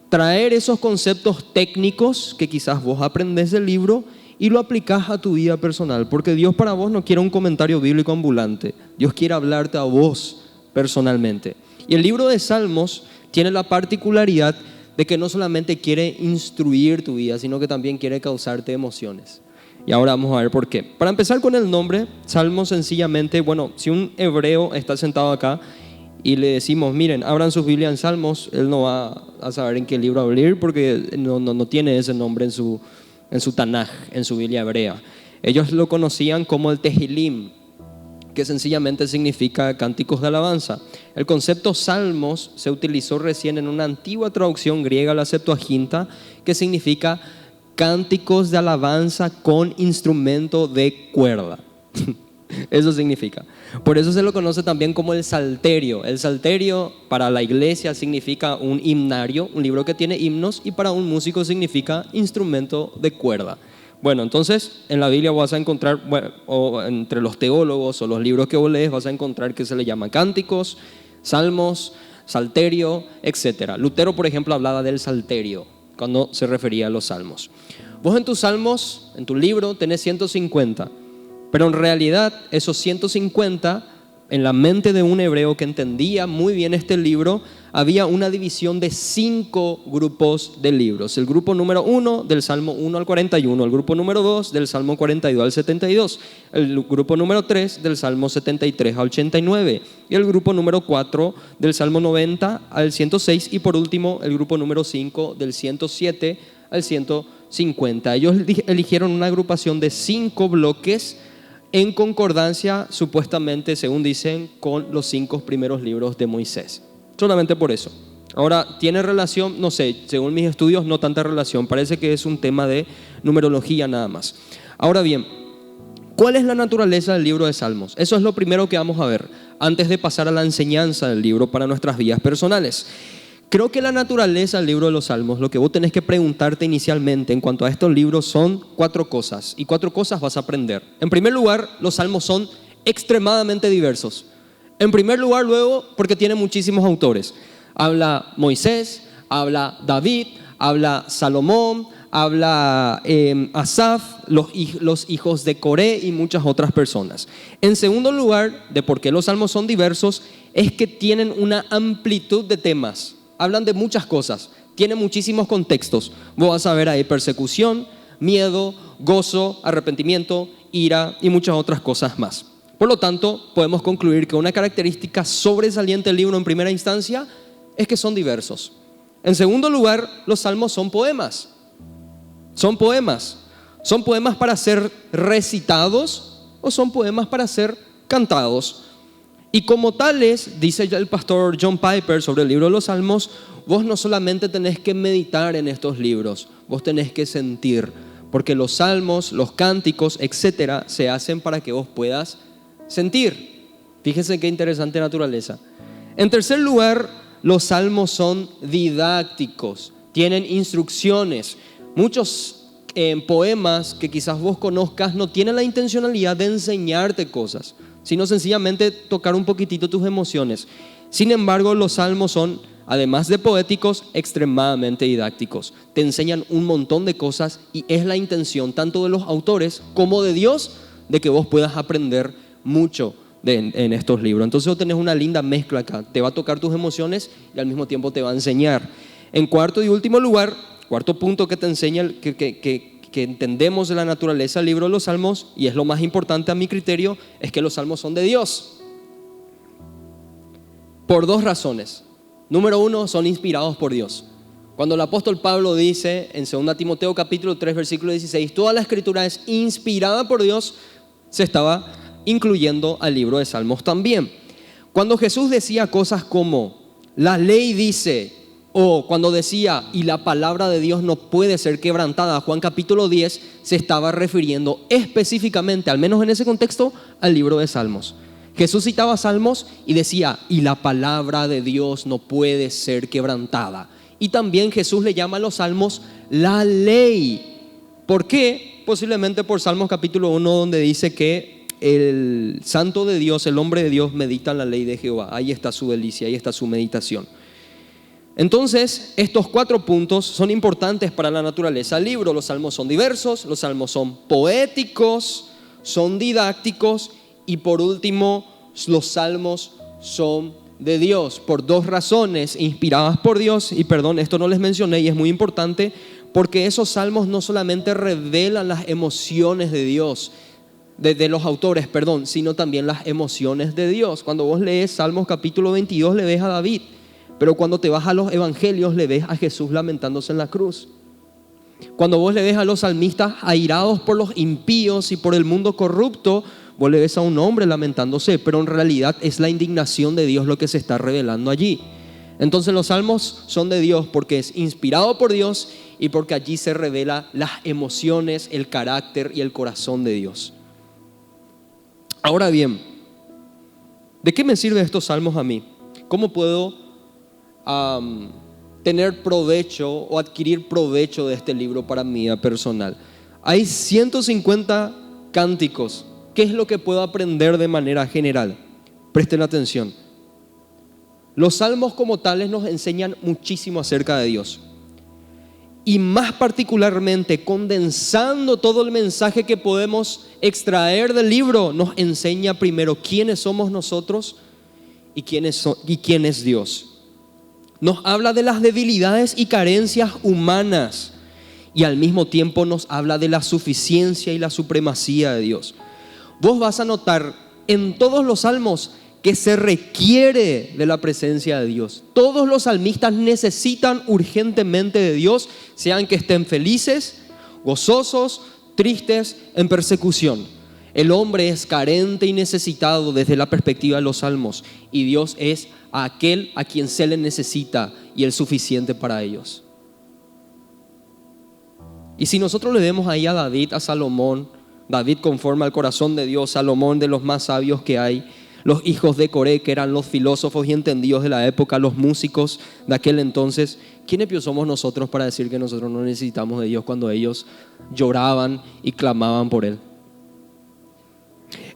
Traer esos conceptos técnicos que quizás vos aprendés del libro y lo aplicás a tu vida personal, porque Dios para vos no quiere un comentario bíblico ambulante. Dios quiere hablarte a vos personalmente. Y el libro de Salmos tiene la particularidad de que no solamente quiere instruir tu vida, sino que también quiere causarte emociones. Y ahora vamos a ver por qué. Para empezar con el nombre, Salmos sencillamente, bueno, si un hebreo está sentado acá y le decimos, miren, abran sus Biblias en Salmos, él no va a saber en qué libro abrir porque no tiene ese nombre en su Tanaj, en su Biblia hebrea. Ellos lo conocían como el Tehilim, que sencillamente significa cánticos de alabanza. El concepto Salmos se utilizó recién en una antigua traducción griega, la Septuaginta, que significa cánticos de alabanza con instrumento de cuerda. Eso significa. Por eso se lo conoce también como el Salterio. El Salterio para la iglesia significa un himnario, un libro que tiene himnos, y para un músico significa instrumento de cuerda. Bueno, entonces en la Biblia vas a encontrar, bueno, o entre los teólogos o los libros que vos lees, vas a encontrar que se le llama cánticos, salmos, salterio, etc. Lutero, por ejemplo, hablaba del salterio cuando se refería a los salmos. Vos en tus salmos, en tu libro, tenés 150, pero en realidad esos 150, en la mente de un hebreo que entendía muy bien este libro, había una división de 5 grupos de libros. El grupo número 1 del Salmo 1 al 41, el grupo número 2 del Salmo 42 al 72, el grupo número 3 del Salmo 73 al 89 y el grupo número 4 del Salmo 90 al 106 y por último el grupo número 5 del 107 al 150. Ellos eligieron una agrupación de 5 bloques en concordancia, supuestamente, según dicen, con los 5 primeros libros de Moisés. Solamente por eso. Ahora, ¿tiene relación? No sé, según mis estudios, no tanta relación. Parece que es un tema de numerología nada más. Ahora bien, ¿cuál es la naturaleza del libro de Salmos? Eso es lo primero que vamos a ver, antes de pasar a la enseñanza del libro para nuestras vidas personales. Creo que la naturaleza del libro de los Salmos, lo que vos tenés que preguntarte inicialmente en cuanto a estos libros son 4 cosas. Y 4 cosas vas a aprender. En primer lugar, los Salmos son extremadamente diversos. En primer lugar, luego, porque tiene muchísimos autores. Habla Moisés, habla David, habla Salomón, habla Asaf, los hijos de Coré y muchas otras personas. En segundo lugar, de por qué los Salmos son diversos, es que tienen una amplitud de temas. Hablan de muchas cosas, tienen muchísimos contextos. Vos vas a ver ahí persecución, miedo, gozo, arrepentimiento, ira y muchas otras cosas más. Por lo tanto, podemos concluir que una característica sobresaliente del libro en primera instancia es que son diversos. En segundo lugar, los salmos son poemas. Son poemas. ¿Son poemas para ser recitados o son poemas para ser cantados? Y como tales, dice ya el pastor John Piper sobre el libro de los Salmos, vos no solamente tenés que meditar en estos libros, vos tenés que sentir, porque los salmos, los cánticos, etcétera, se hacen para que vos puedas sentir. Fíjense qué interesante naturaleza. En tercer lugar, los salmos son didácticos, tienen instrucciones. Muchos poemas que quizás vos conozcas no tienen la intencionalidad de enseñarte cosas, sino sencillamente tocar un poquitito tus emociones. Sin embargo, los salmos son, además de poéticos, extremadamente didácticos. Te enseñan un montón de cosas y es la intención tanto de los autores como de Dios de que vos puedas aprender mucho en estos libros. Entonces vos tenés una linda mezcla acá. Te va a tocar tus emociones y al mismo tiempo te va a enseñar. En cuarto y último lugar, cuarto punto que te enseña, que entendemos de la naturaleza del libro de los Salmos, y es lo más importante a mi criterio, es que los Salmos son de Dios. Por dos razones. Número uno, son inspirados por Dios. Cuando el apóstol Pablo dice en 2 Timoteo capítulo 3 versículo 16, toda la escritura es inspirada por Dios, se estaba incluyendo al libro de Salmos también. Cuando Jesús decía cosas como la ley dice, o cuando decía y la palabra de Dios no puede ser quebrantada, Juan capítulo 10 se estaba refiriendo específicamente, al menos en ese contexto, al libro de Salmos. Jesús citaba Salmos y decía y la palabra de Dios no puede ser quebrantada. Y también Jesús le llama a los salmos la ley. ¿Por qué? Posiblemente por Salmos capítulo 1, donde dice que el santo de Dios, el hombre de Dios, medita en la ley de Jehová. Ahí está su delicia, ahí está su meditación. Entonces, estos 4 puntos son importantes para la naturaleza del libro. Los salmos son diversos, los salmos son poéticos, son didácticos y por último, los salmos son de Dios, por 2 razones, inspiradas por Dios. Y perdón, esto no les mencioné y es muy importante, porque esos salmos no solamente revelan las emociones de Dios, de los autores, perdón, sino también las emociones de Dios. Cuando vos lees Salmos capítulo 22 le ves a David, pero cuando te vas a los evangelios le ves a Jesús lamentándose en la cruz. Cuando vos le ves a los salmistas airados por los impíos y por el mundo corrupto, vos le ves a un hombre lamentándose, pero en realidad es la indignación de Dios lo que se está revelando allí. Entonces los salmos son de Dios porque es inspirado por Dios y porque allí se revela las emociones, el carácter y el corazón de Dios. Ahora bien, ¿de qué me sirven estos salmos a mí? ¿Cómo puedo tener provecho o adquirir provecho de este libro para mi vida personal? Hay 150 cánticos. ¿Qué es lo que puedo aprender de manera general? Presten atención. Los salmos como tales nos enseñan muchísimo acerca de Dios. Y más particularmente, condensando todo el mensaje que podemos extraer del libro, nos enseña primero quiénes somos nosotros y quién es Dios. Nos habla de las debilidades y carencias humanas y al mismo tiempo nos habla de la suficiencia y la supremacía de Dios. Vos vas a notar en todos los salmos que se requiere de la presencia de Dios. Todos los salmistas necesitan urgentemente de Dios, sean que estén felices, gozosos, tristes, en persecución. El hombre es carente y necesitado desde la perspectiva de los salmos, y Dios es aquel a quien se le necesita y el suficiente para ellos. Y si nosotros le vemos ahí a David, a Salomón, David conforme al corazón de Dios, Salomón de los más sabios que hay, los hijos de Coré que eran los filósofos y entendidos de la época, los músicos de aquel entonces. ¿Quiénes somos nosotros para decir que nosotros no necesitamos de Dios cuando ellos lloraban y clamaban por Él?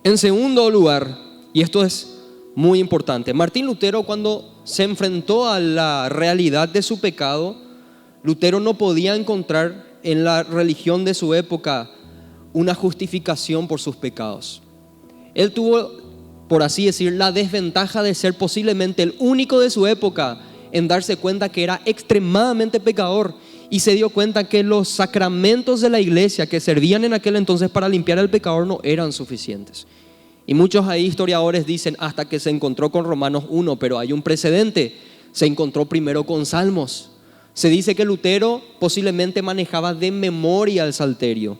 En segundo lugar, y esto es muy importante, Martín Lutero, cuando se enfrentó a la realidad de su pecado, Lutero no podía encontrar en la religión de su época una justificación por sus pecados. Él tuvo, por así decir, la desventaja de ser posiblemente el único de su época en darse cuenta que era extremadamente pecador, y se dio cuenta que los sacramentos de la iglesia que servían en aquel entonces para limpiar al pecador no eran suficientes. Y muchos ahí historiadores dicen hasta que se encontró con Romanos 1, pero hay un precedente. Se encontró primero con Salmos. Se dice que Lutero posiblemente manejaba de memoria el Salterio,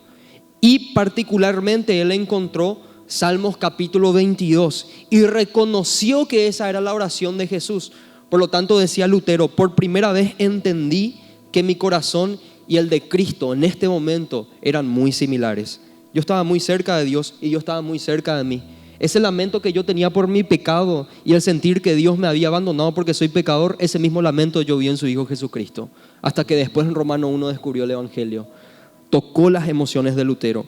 y particularmente él encontró Salmos capítulo 22 y reconoció que esa era la oración de Jesús. Por lo tanto, decía Lutero, por primera vez entendí que mi corazón y el de Cristo en este momento eran muy similares. Yo estaba muy cerca de Dios y Dios estaba muy cerca de mí. Ese lamento que yo tenía por mi pecado y el sentir que Dios me había abandonado porque soy pecador, ese mismo lamento yo vi en su Hijo Jesucristo. Hasta que después en Romano 1 descubrió el Evangelio. Tocó las emociones de Lutero.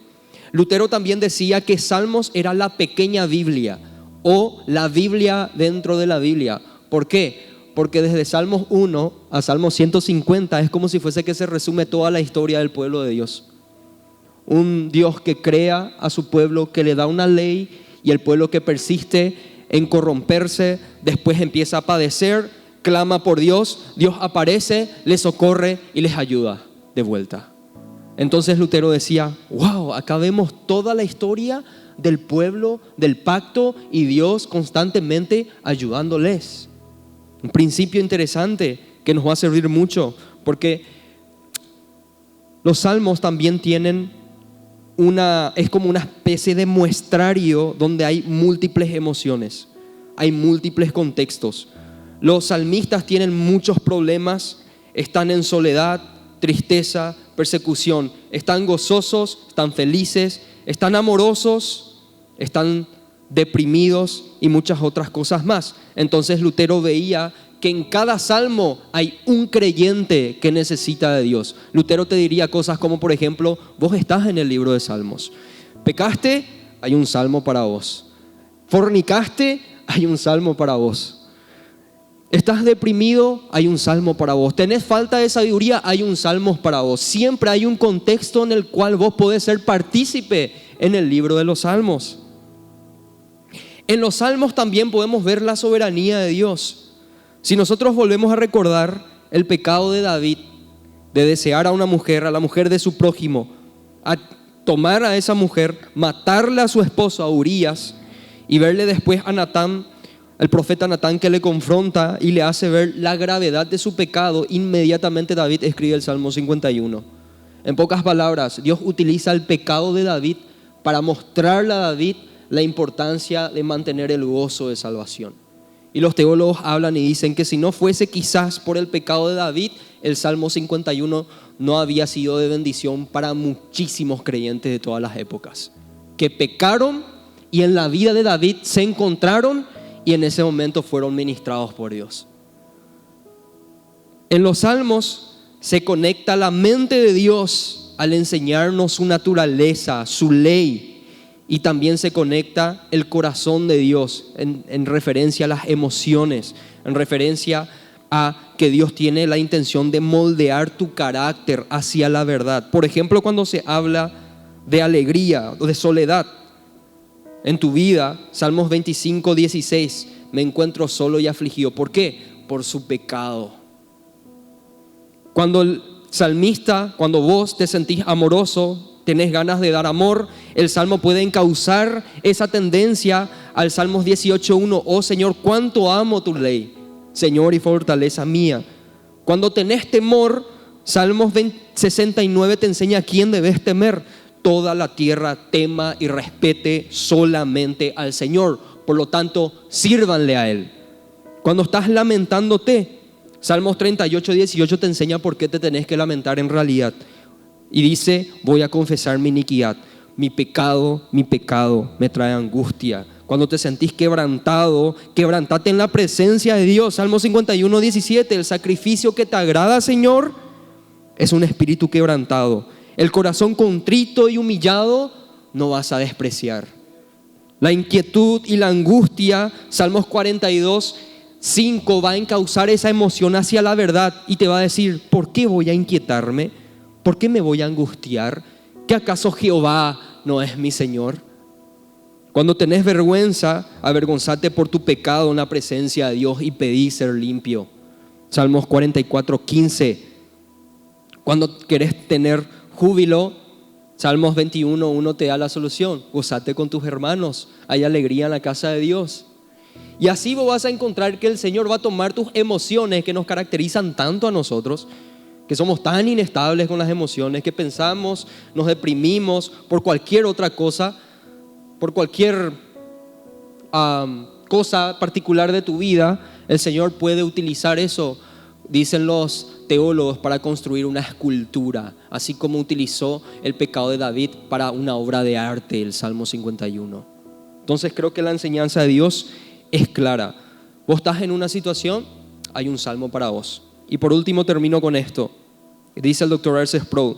Lutero también decía que Salmos era la pequeña Biblia o la Biblia dentro de la Biblia. ¿Por qué? Porque desde Salmos 1 a Salmos 150 es como si fuese que se resume toda la historia del pueblo de Dios. Un Dios que crea a su pueblo, que le da una ley, y el pueblo que persiste en corromperse, después empieza a padecer, clama por Dios, Dios aparece, les socorre y les ayuda de vuelta. Entonces Lutero decía, wow, acá vemos toda la historia del pueblo, del pacto y Dios constantemente ayudándoles. Un principio interesante que nos va a servir mucho, porque los salmos también tienen es como una especie de muestrario donde hay múltiples emociones, hay múltiples contextos. Los salmistas tienen muchos problemas, están en soledad, tristeza, persecución, están gozosos, están felices, están amorosos, están deprimidos y muchas otras cosas más. Entonces Lutero veía que en cada salmo hay un creyente que necesita de Dios. Lutero te diría cosas como, por ejemplo, vos estás en el libro de Salmos. Pecaste, hay un salmo para vos. Fornicaste, hay un salmo para vos. Estás deprimido, hay un salmo para vos. Tenés falta de sabiduría, hay un salmo para vos. Siempre hay un contexto en el cual vos podés ser partícipe en el libro de los salmos. En los salmos también podemos ver la soberanía de Dios. Si nosotros volvemos a recordar el pecado de David, de desear a una mujer, a la mujer de su prójimo, a tomar a esa mujer, matarle a su esposo, a Urías, y verle después a Natán, el profeta Natán, que le confronta y le hace ver la gravedad de su pecado, inmediatamente David escribe el Salmo 51. En pocas palabras, Dios utiliza el pecado de David para mostrarle a David la importancia de mantener el gozo de salvación. Y los teólogos hablan y dicen que si no fuese quizás por el pecado de David, el Salmo 51 no había sido de bendición para muchísimos creyentes de todas las épocas, que pecaron y en la vida de David se encontraron y en ese momento fueron ministrados por Dios. En los salmos se conecta la mente de Dios al enseñarnos su naturaleza, su ley. Y también se conecta el corazón de Dios en referencia a las emociones, en referencia a que Dios tiene la intención de moldear tu carácter hacia la verdad. Por ejemplo, cuando se habla de alegría o de soledad en tu vida, Salmos 25, 16, me encuentro solo y afligido. ¿Por qué? Por su pecado. Cuando el salmista, cuando vos te sentís amoroso, tenés ganas de dar amor, el salmo puede encauzar esa tendencia al Salmos 18:1. Oh Señor, cuánto amo tu ley, Señor y fortaleza mía. Cuando tenés temor, Salmos 69 te enseña a quién debes temer. Toda la tierra tema y respete solamente al Señor. Por lo tanto, sírvanle a Él. Cuando estás lamentándote, Salmos 38:18 te enseña por qué te tenés que lamentar en realidad. Y dice, voy a confesar mi iniquidad. Mi pecado me trae angustia. Cuando te sentís quebrantado, quebrantate en la presencia de Dios. Salmo 51:17, el sacrificio que te agrada, Señor, es un espíritu quebrantado. El corazón contrito y humillado no vas a despreciar. La inquietud y la angustia, Salmos 42:5, va a encauzar esa emoción hacia la verdad y te va a decir, ¿por qué voy a inquietarme? ¿Por qué me voy a angustiar? ¿Que acaso Jehová no es mi Señor? Cuando tenés vergüenza, avergonzate por tu pecado en la presencia de Dios y pedí ser limpio. Salmos 44:15. Cuando querés tener júbilo, Salmos 21:1 te da la solución. Gozate con tus hermanos, hay alegría en la casa de Dios. Y así vos vas a encontrar que el Señor va a tomar tus emociones que nos caracterizan tanto a nosotros, que somos tan inestables con las emociones, que pensamos, nos deprimimos por cualquier otra cosa, por cualquier cosa particular de tu vida. El Señor puede utilizar eso, dicen los teólogos, para construir una escultura, así como utilizó el pecado de David para una obra de arte, el Salmo 51. Entonces creo que la enseñanza de Dios es clara. Vos estás en una situación, hay un salmo para vos. Y por último termino con esto. Dice el Dr. R.C. Sproul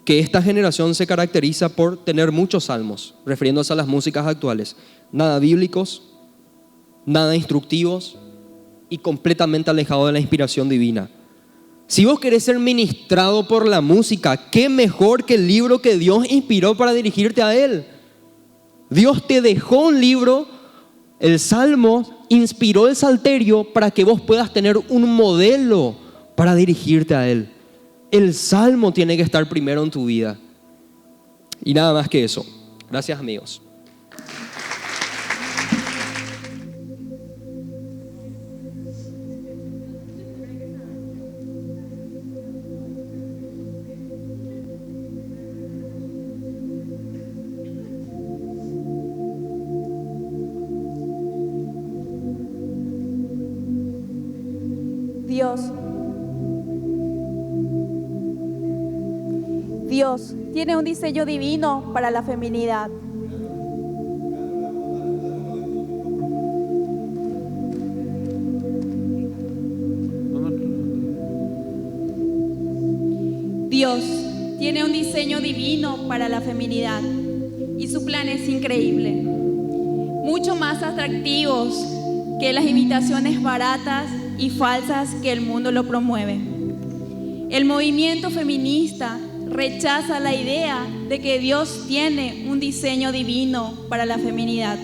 que esta generación se caracteriza por tener muchos salmos, refiriéndose a las músicas actuales, nada bíblicos, nada instructivos y completamente alejados de la inspiración divina. Si vos querés ser ministrado por la música, qué mejor que el libro que Dios inspiró para dirigirte a Él. Dios te dejó un libro, el Salmo, inspiró el Salterio para que vos puedas tener un modelo para dirigirte a Él. El Salmo tiene que estar primero en tu vida. Y nada más que eso. Gracias, amigos.
Dios tiene un diseño divino para la feminidad. Dios tiene un diseño divino para la feminidad y su plan es increíble, mucho más atractivos que las imitaciones baratas y falsas que el mundo lo promueve. El movimiento feminista rechaza la idea de que Dios tiene un diseño divino para la feminidad.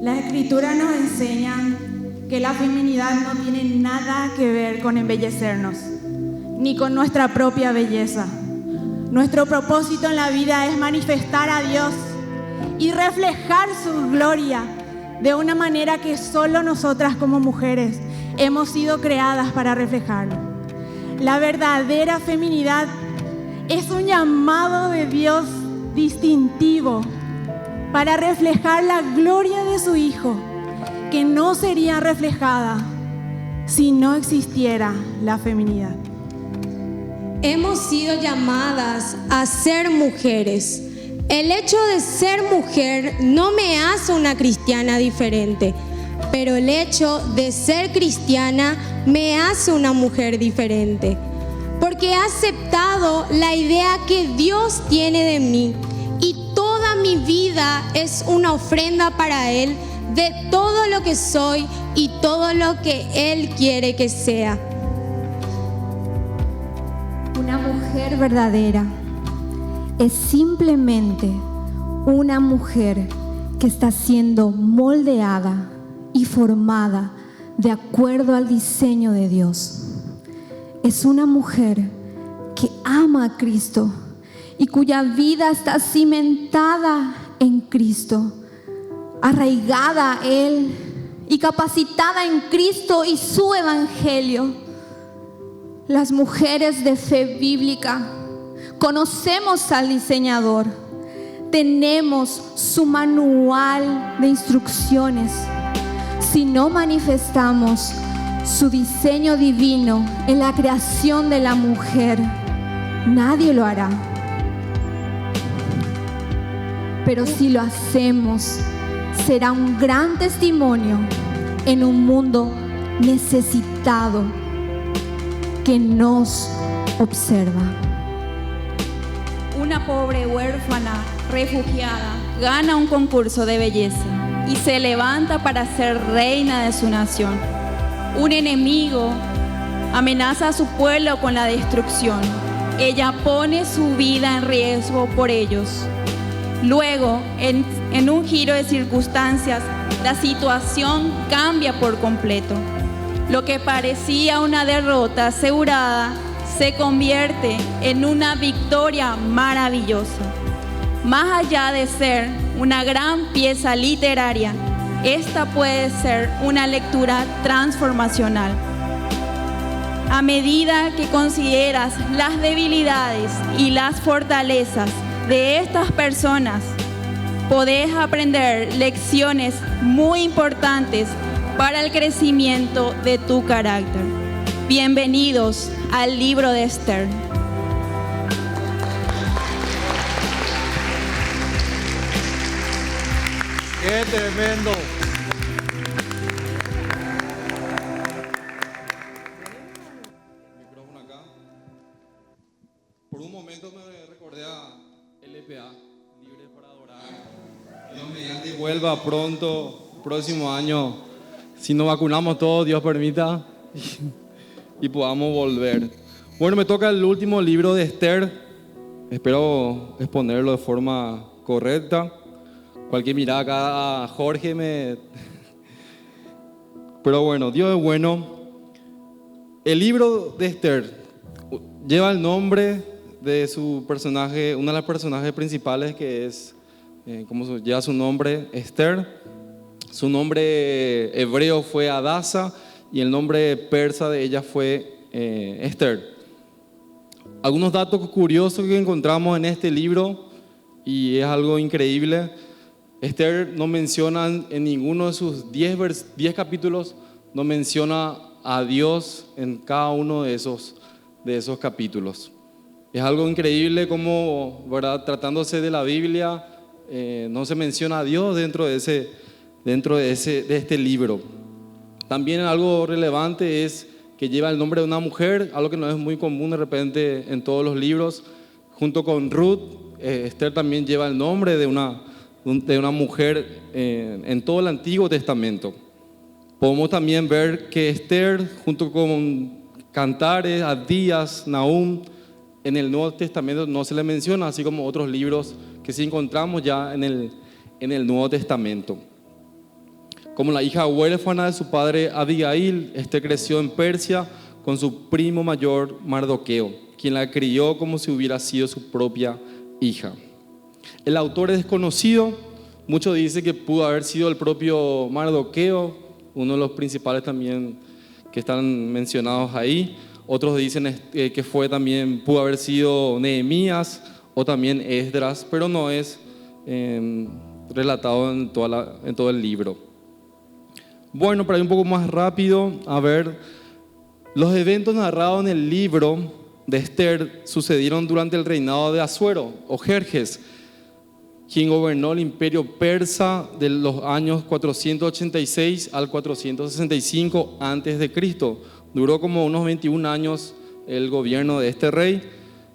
Las escrituras nos enseñan que la feminidad no tiene nada que ver con embellecernos, ni con nuestra propia belleza. Nuestro propósito en la vida es manifestar a Dios y reflejar su gloria de una manera que solo nosotras como mujeres hemos sido creadas para reflejarlo. La verdadera feminidad es un llamado de Dios distintivo para reflejar la gloria de su Hijo, que no sería reflejada si no existiera la feminidad.
Hemos sido llamadas a ser mujeres. El hecho de ser mujer no me hace una cristiana diferente, pero el hecho de ser cristiana me hace una mujer diferente, porque he aceptado la idea que Dios tiene de mí y toda mi vida es una ofrenda para Él de todo lo que soy y todo lo que Él quiere que sea.
Una mujer verdadera es simplemente una mujer que está siendo moldeada y formada de acuerdo al diseño de Dios. Es una mujer que ama a Cristo y cuya vida está cimentada en Cristo, arraigada a Él y capacitada en Cristo y su evangelio. Las mujeres de fe bíblica conocemos al diseñador, tenemos su manual de instrucciones. Si no manifestamos su diseño divino en la creación de la mujer, nadie lo hará. Pero si lo hacemos, será un gran testimonio en un mundo necesitado que nos observa.
Una pobre huérfana refugiada gana un concurso de belleza y se levanta para ser reina de su nación. Un enemigo amenaza a su pueblo con la destrucción. Ella pone su vida en riesgo por ellos. Luego, en un giro de circunstancias, la situación cambia por completo. Lo que parecía una derrota asegurada se convierte en una victoria maravillosa. Más allá de ser una gran pieza literaria, esta puede ser una lectura transformacional. A medida que consideras las debilidades y las fortalezas de estas personas, podés aprender lecciones muy importantes para el crecimiento de tu carácter. Bienvenidos al libro de Esther.
¡Qué tremendo!
Micrófono acá. Por un momento me recordé a LPA, Libre para Adorar. Dios mediante vuelva pronto, próximo año, si nos vacunamos todos, Dios permita, y podamos volver. Bueno, me toca el último libro de Esther. Espero exponerlo de forma correcta. Cualquier mirada acá a Jorge me... Pero bueno, Dios es bueno. El libro de Esther lleva el nombre de su personaje, una de las personajes principales que es, lleva su nombre, Esther. Su nombre hebreo fue Adasa y el nombre persa de ella fue Esther. Algunos datos curiosos que encontramos en este libro, y es algo increíble. Esther no menciona en ninguno de sus 10 capítulos, no menciona a Dios en cada uno de esos capítulos. Es algo increíble como, ¿verdad?, tratándose de la Biblia, no se menciona a Dios dentro de este libro. También algo relevante es que lleva el nombre de una mujer, algo que no es muy común de repente en todos los libros. Junto con Ruth, Esther también lleva el nombre de una mujer en todo el Antiguo Testamento. Podemos también ver que Esther, junto con Cantares, Abdías, Nahum, en el Nuevo Testamento no se le menciona, así como otros libros que sí encontramos ya en el Nuevo Testamento. Como la hija huérfana de su padre Abigail, Esther creció en Persia con su primo mayor Mardoqueo, quien la crió como si hubiera sido su propia hija. El autor es desconocido, muchos dicen que pudo haber sido el propio Mardoqueo, uno de los principales también que están mencionados ahí. Otros dicen que pudo haber sido Nehemías o también Esdras, pero no es relatado en todo el libro. Bueno, para ir un poco más rápido, a ver, los eventos narrados en el libro de Esther sucedieron durante el reinado de Asuero o Jerjes, quien gobernó el imperio persa de los años 486 al 465 a.C. Duró como unos 21 años el gobierno de este rey.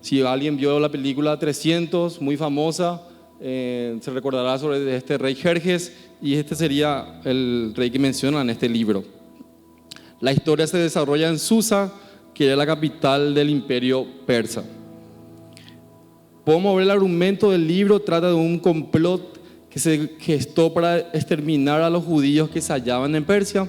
Si alguien vio la película 300, muy famosa, se recordará sobre este rey Jerjes, y este sería el rey que menciona en este libro. La historia se desarrolla en Susa, que era la capital del imperio persa. Podemos ver el argumento del libro, trata de un complot que se gestó para exterminar a los judíos que se hallaban en Persia.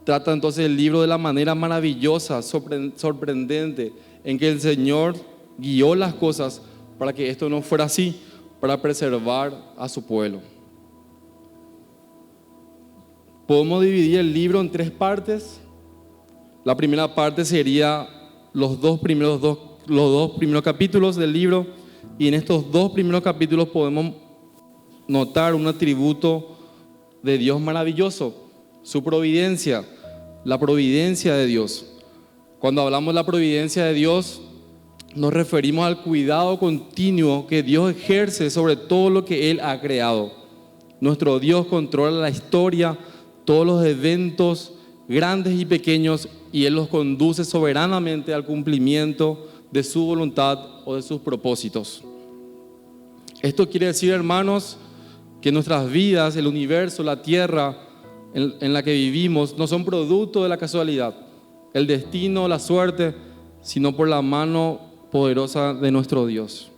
Trata entonces el libro de la manera maravillosa, sorprendente, en que el Señor guió las cosas para que esto no fuera así, para preservar a su pueblo. Podemos dividir el libro en 3 partes. La primera parte sería los dos primeros capítulos del libro, y en estos 2 primeros capítulos podemos notar un atributo de Dios maravilloso, su providencia, la providencia de Dios. Cuando hablamos de la providencia de Dios, nos referimos al cuidado continuo que Dios ejerce sobre todo lo que Él ha creado. Nuestro Dios controla la historia, todos los eventos grandes y pequeños, y Él los conduce soberanamente al cumplimiento de su voluntad o de sus propósitos. Esto quiere decir, hermanos, que nuestras vidas, el universo, la tierra en la que vivimos, no son producto de la casualidad, el destino, la suerte, sino por la mano poderosa de nuestro Dios.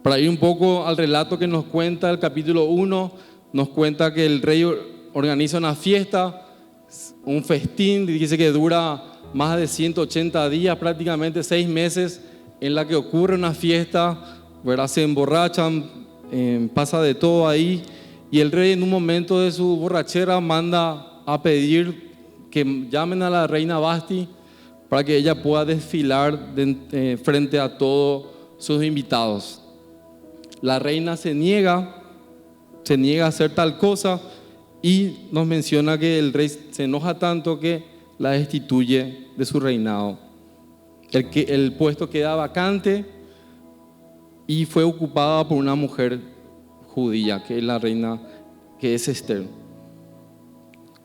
Para ir un poco al relato que nos cuenta el capítulo 1, nos cuenta que el rey organiza una fiesta, un festín, dice que dura más de 180 días, prácticamente 6 meses, en la que ocurre una fiesta, ¿verdad? Se emborrachan, pasa de todo ahí, y el rey en un momento de su borrachera manda a pedir que llamen a la reina Vasti para que ella pueda desfilar frente a todos sus invitados. La reina se niega a hacer tal cosa, y nos menciona que el rey se enoja tanto que la destituye de su reinado. El puesto queda vacante y fue ocupada por una mujer judía, que es la reina, que es Esther.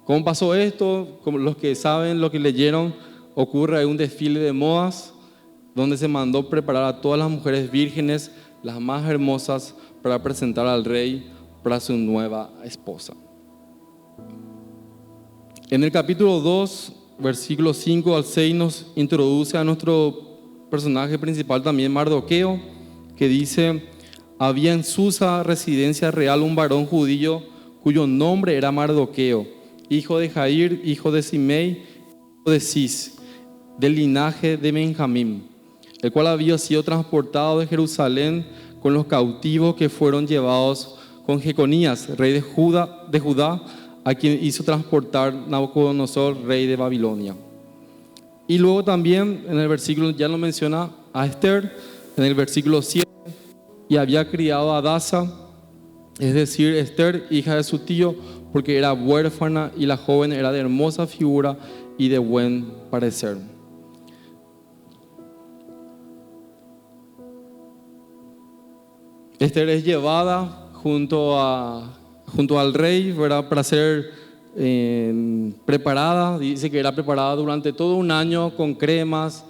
¿Cómo pasó esto? Como los que saben, lo que leyeron, ocurre un desfile de modas donde se mandó preparar a todas las mujeres vírgenes, las más hermosas, para presentar al rey para su nueva esposa. En el capítulo 2, versículos 5 al 6, nos introduce a nuestro personaje principal también, Mardoqueo, que dice: había en Susa, residencia real, un varón judío cuyo nombre era Mardoqueo, hijo de Jair, hijo de Simei, hijo de Cis, del linaje de Benjamín, el cual había sido transportado de Jerusalén con los cautivos que fueron llevados con Jeconías, rey de Judá, a quien hizo transportar Nabucodonosor, rey de Babilonia. Y luego también en el versículo ya lo menciona a Esther, en el versículo 7, y había criado a Adasa, es decir, Esther, hija de su tío, porque era huérfana y la joven era de hermosa figura y de buen parecer. Esther es llevada junto al rey, ¿verdad?, para ser preparada. Dice que era preparada durante todo un año con cremas,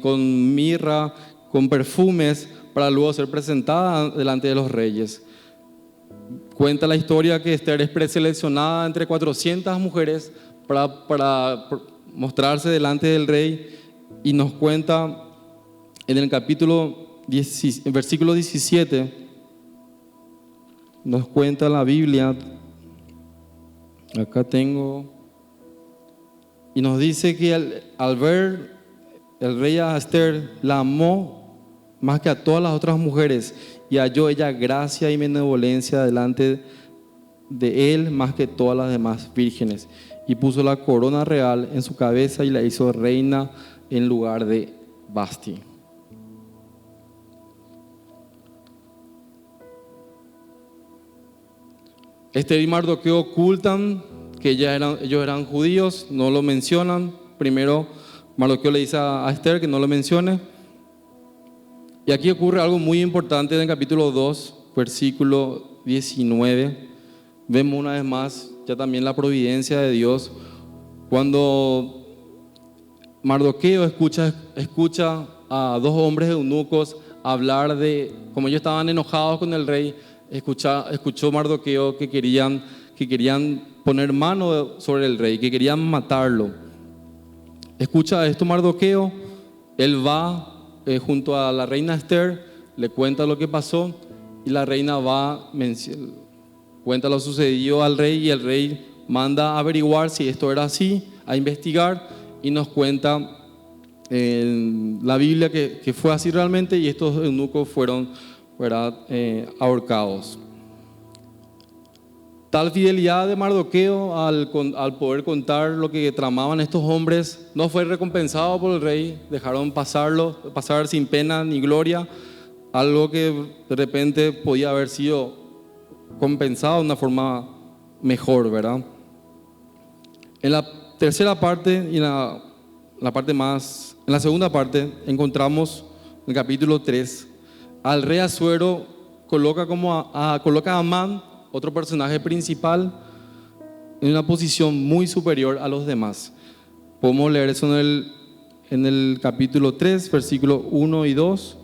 con mirra, con perfumes, para luego ser presentada delante de los reyes. Cuenta la historia que Esther es preseleccionada entre 400 mujeres para mostrarse delante del rey, y nos cuenta en el versículo 17, nos cuenta la Biblia, acá tengo, y nos dice que al ver el rey a Esther, la amó más que a todas las otras mujeres, y halló ella gracia y benevolencia delante de él más que todas las demás vírgenes, y puso la corona real en su cabeza y la hizo reina en lugar de Vasti. Esther y Mardoqueo ocultan que ellos eran judíos, no lo mencionan. Primero Mardoqueo le dice a Esther que no lo mencione. Y aquí ocurre algo muy importante en el capítulo 2, versículo 19. Vemos una vez más ya también la providencia de Dios. Cuando Mardoqueo escucha a dos hombres eunucos hablar de, como ellos estaban enojados con el rey, escuchó Mardoqueo que querían poner mano sobre el rey, que querían matarlo. Escucha esto Mardoqueo, él va junto a la reina Esther, le cuenta lo que pasó, y la reina cuenta lo sucedido al rey, y el rey manda a averiguar si esto era así, a investigar, y nos cuenta en la Biblia que fue así realmente, y estos eunucos fueron, ¿verdad?, ahorcados. Tal fidelidad de Mardoqueo al poder contar lo que tramaban estos hombres no fue recompensado por el rey. Dejaron pasar sin pena ni gloria, algo que de repente podía haber sido compensado de una forma mejor, ¿verdad? En la tercera parte y en la segunda parte encontramos en el capítulo 3 al rey Asuero coloca a Amán, otro personaje principal, en una posición muy superior a los demás. Podemos leer eso en el capítulo 3, versículos 1 y 2.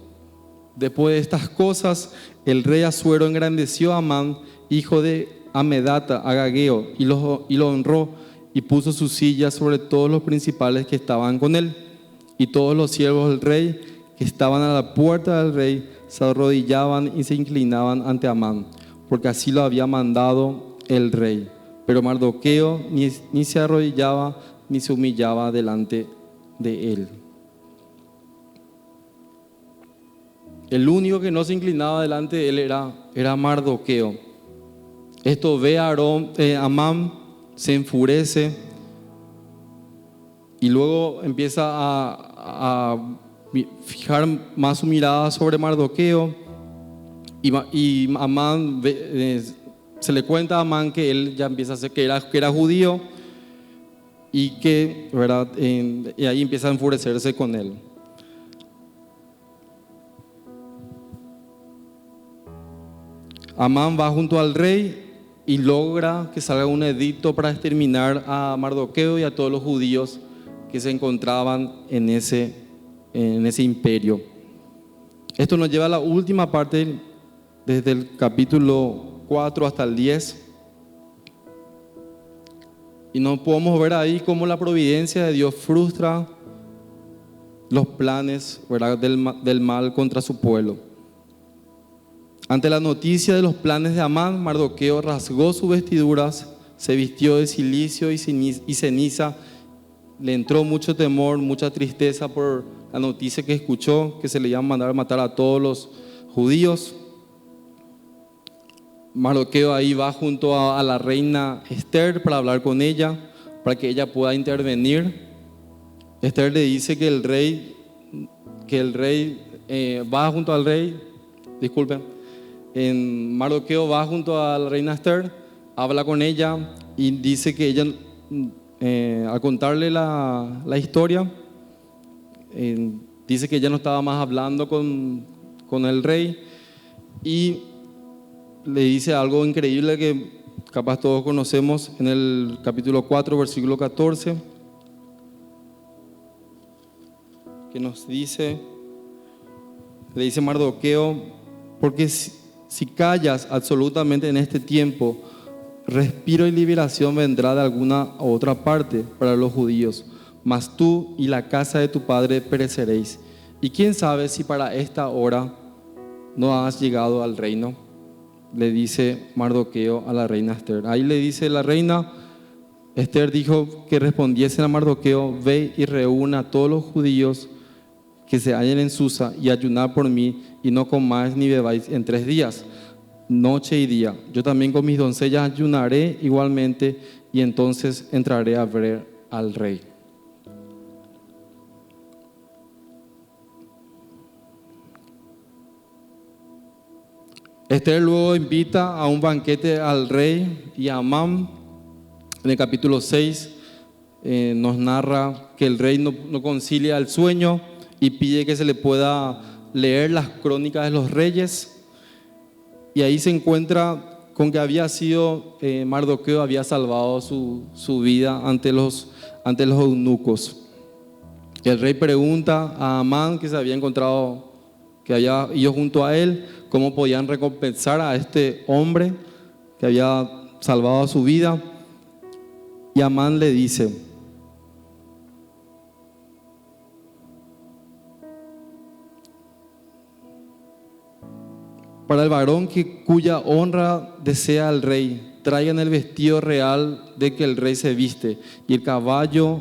Después de estas cosas, el rey Asuero engrandeció a Amán, hijo de Amedata, agageo, y lo honró, y puso su silla sobre todos los principales que estaban con él. Y todos los siervos del rey que estaban a la puerta del rey se arrodillaban y se inclinaban ante Amán, porque así lo había mandado el rey. Pero Mardoqueo ni se arrodillaba ni se humillaba delante de él. El único que no se inclinaba delante de él era Mardoqueo. Esto ve a Amán, se enfurece, y luego empieza a fijar más su mirada sobre Mardoqueo, y Amán se le cuenta a Amán que él ya empieza a ser que era judío, y que, ¿verdad?, y ahí empieza a enfurecerse con él. Amán va junto al rey y logra que salga un edicto para exterminar a Mardoqueo y a todos los judíos que se encontraban en ese imperio. Esto nos lleva a la última parte, desde el capítulo 4 hasta el 10. Y nos podemos ver ahí cómo la providencia de Dios frustra los planes, ¿verdad?, del mal contra su pueblo. Ante la noticia de los planes de Amán, Mardoqueo rasgó sus vestiduras, se vistió de cilicio y ceniza. Le entró mucho temor, mucha tristeza por la noticia que escuchó, que se le iban a mandar a matar a todos los judíos. Mardoqueo ahí va junto a la reina Esther para hablar con ella, para que ella pueda intervenir. Esther le dice que el rey va junto al rey, disculpen, Mardoqueo va junto a la reina Esther, habla con ella y dice que ella, al contarle la historia, dice que ella no estaba más hablando con el rey y le dice algo increíble que capaz todos conocemos en el capítulo 4, versículo 14, que nos dice, le dice Mardoqueo, porque si callas absolutamente en este tiempo, respiro y liberación vendrá de alguna u otra parte para los judíos, mas tú y la casa de tu padre pereceréis. Y quién sabe si para esta hora no has llegado al reino, le dice Mardoqueo a la reina Esther. Ahí le dice la reina Esther, dijo que respondiesen a Mardoqueo: ve y reúna a todos los judíos que se hallen en Susa y ayunad por mí, y no comáis ni bebáis en 3 días, noche y día. Yo también con mis doncellas ayunaré igualmente, y entonces entraré a ver al rey. Esther luego invita a un banquete al rey y a Amán. En el capítulo 6 nos narra que el rey no concilia el sueño y pide que se le pueda leer las crónicas de los reyes. Y ahí se encuentra con que había sido, Mardoqueo había salvado su vida ante los eunucos. El rey pregunta a Amán, que se había encontrado, que había ido junto a él, cómo podían recompensar a este hombre que había salvado su vida. Y Amán le dice: para el varón cuya honra desea el rey, traigan el vestido real de que el rey se viste, y el caballo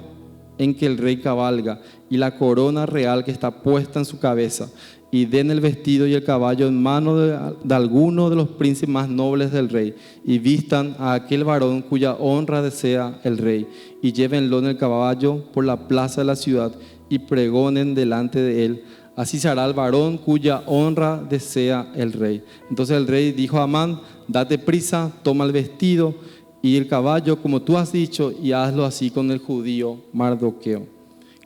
en que el rey cabalga, y la corona real que está puesta en su cabeza, y den el vestido y el caballo en mano de alguno de los príncipes más nobles del rey, y vistan a aquel varón cuya honra desea el rey, y llévenlo en el caballo por la plaza de la ciudad, y pregonen delante de él: así se hará el varón cuya honra desea el rey. Entonces el rey dijo a Amán: date prisa, toma el vestido y el caballo como tú has dicho, y hazlo así con el judío Mardoqueo,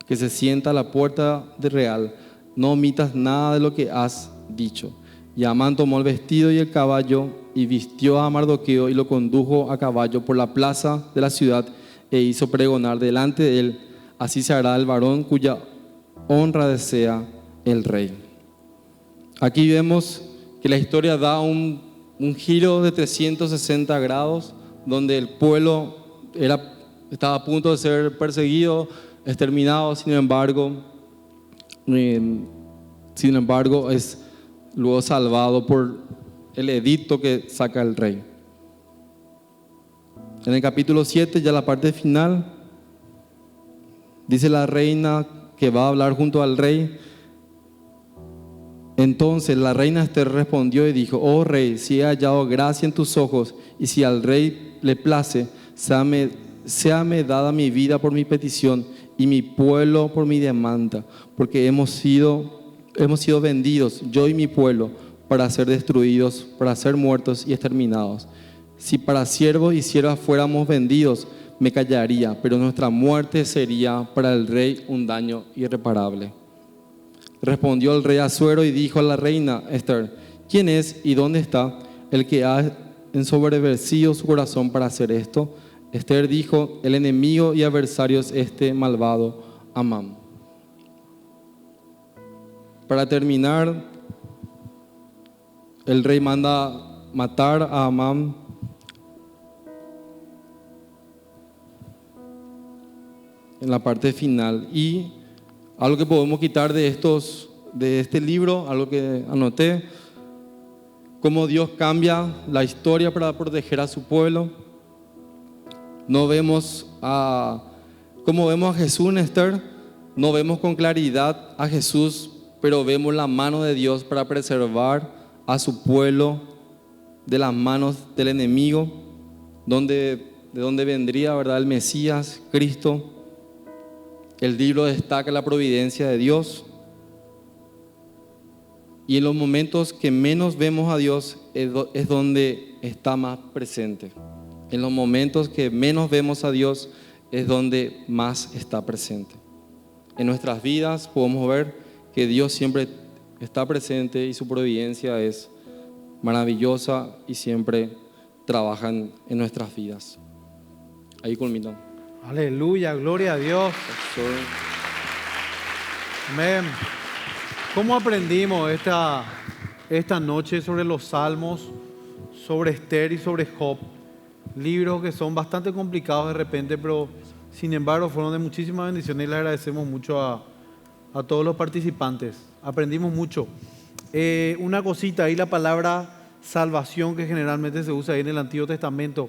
que se sienta a la puerta del real. No omitas nada de lo que has dicho. Y Amán tomó el vestido y el caballo y vistió a Mardoqueo y lo condujo a caballo por la plaza de la ciudad e hizo pregonar delante de él: así se hará el varón cuya honra desea el rey. Aquí vemos que la historia da un giro de 360 grados, donde el pueblo estaba a punto de ser perseguido, exterminado. Sin embargo es luego salvado por el edicto que saca el rey. En el capítulo 7, ya la parte final, dice la reina que va a hablar junto al rey. Entonces la reina Esther respondió y dijo: oh rey, si he hallado gracia en tus ojos, y si al rey le place, séame dada mi vida por mi petición y mi pueblo por mi demanda, porque hemos sido vendidos, yo y mi pueblo, para ser destruidos, para ser muertos y exterminados. Si para siervos y siervas fuéramos vendidos, me callaría, pero nuestra muerte sería para el rey un daño irreparable. Respondió el rey Asuero y dijo a la reina Esther: ¿quién es y dónde está el que ha ensoberbecido su corazón para hacer esto? Esther dijo: el enemigo y adversario es este malvado Amán. Para terminar, el rey manda matar a Amán. En la parte final. Y algo que podemos quitar de este libro, algo que anoté: cómo Dios cambia la historia para proteger a su pueblo. Como vemos a Jesús en Esther, no vemos con claridad a Jesús, pero vemos la mano de Dios para preservar a su pueblo de las manos del enemigo, de donde vendría, ¿verdad?, el Mesías, Cristo. El libro destaca la providencia de Dios. Y en los momentos que menos vemos a Dios es donde está más presente. En los momentos que menos vemos a Dios es donde más está presente. En nuestras vidas podemos ver que Dios siempre está presente y su providencia es maravillosa y siempre trabaja en nuestras vidas. Ahí culmino.
Aleluya, gloria a Dios. Amén. ¿Cómo aprendimos esta noche sobre los Salmos, sobre Esther y sobre Job? Libros que son bastante complicados de repente, pero sin embargo fueron de muchísimas bendiciones y les agradecemos mucho a todos los participantes. Aprendimos mucho. Una cosita, ahí la palabra salvación que generalmente se usa ahí en el Antiguo Testamento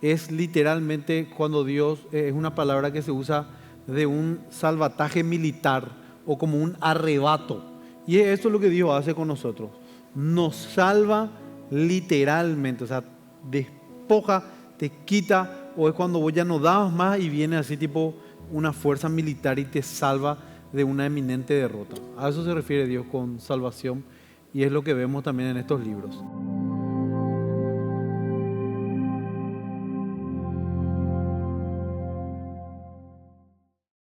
es literalmente cuando Dios, es una palabra que se usa de un salvataje militar o como un arrebato. Y eso es lo que Dios hace con nosotros. Nos salva literalmente, o sea, despoja, te quita, o es cuando vos ya no dabas más y viene así tipo una fuerza militar y te salva de una eminente derrota. A eso se refiere Dios con salvación y es lo que vemos también en estos libros.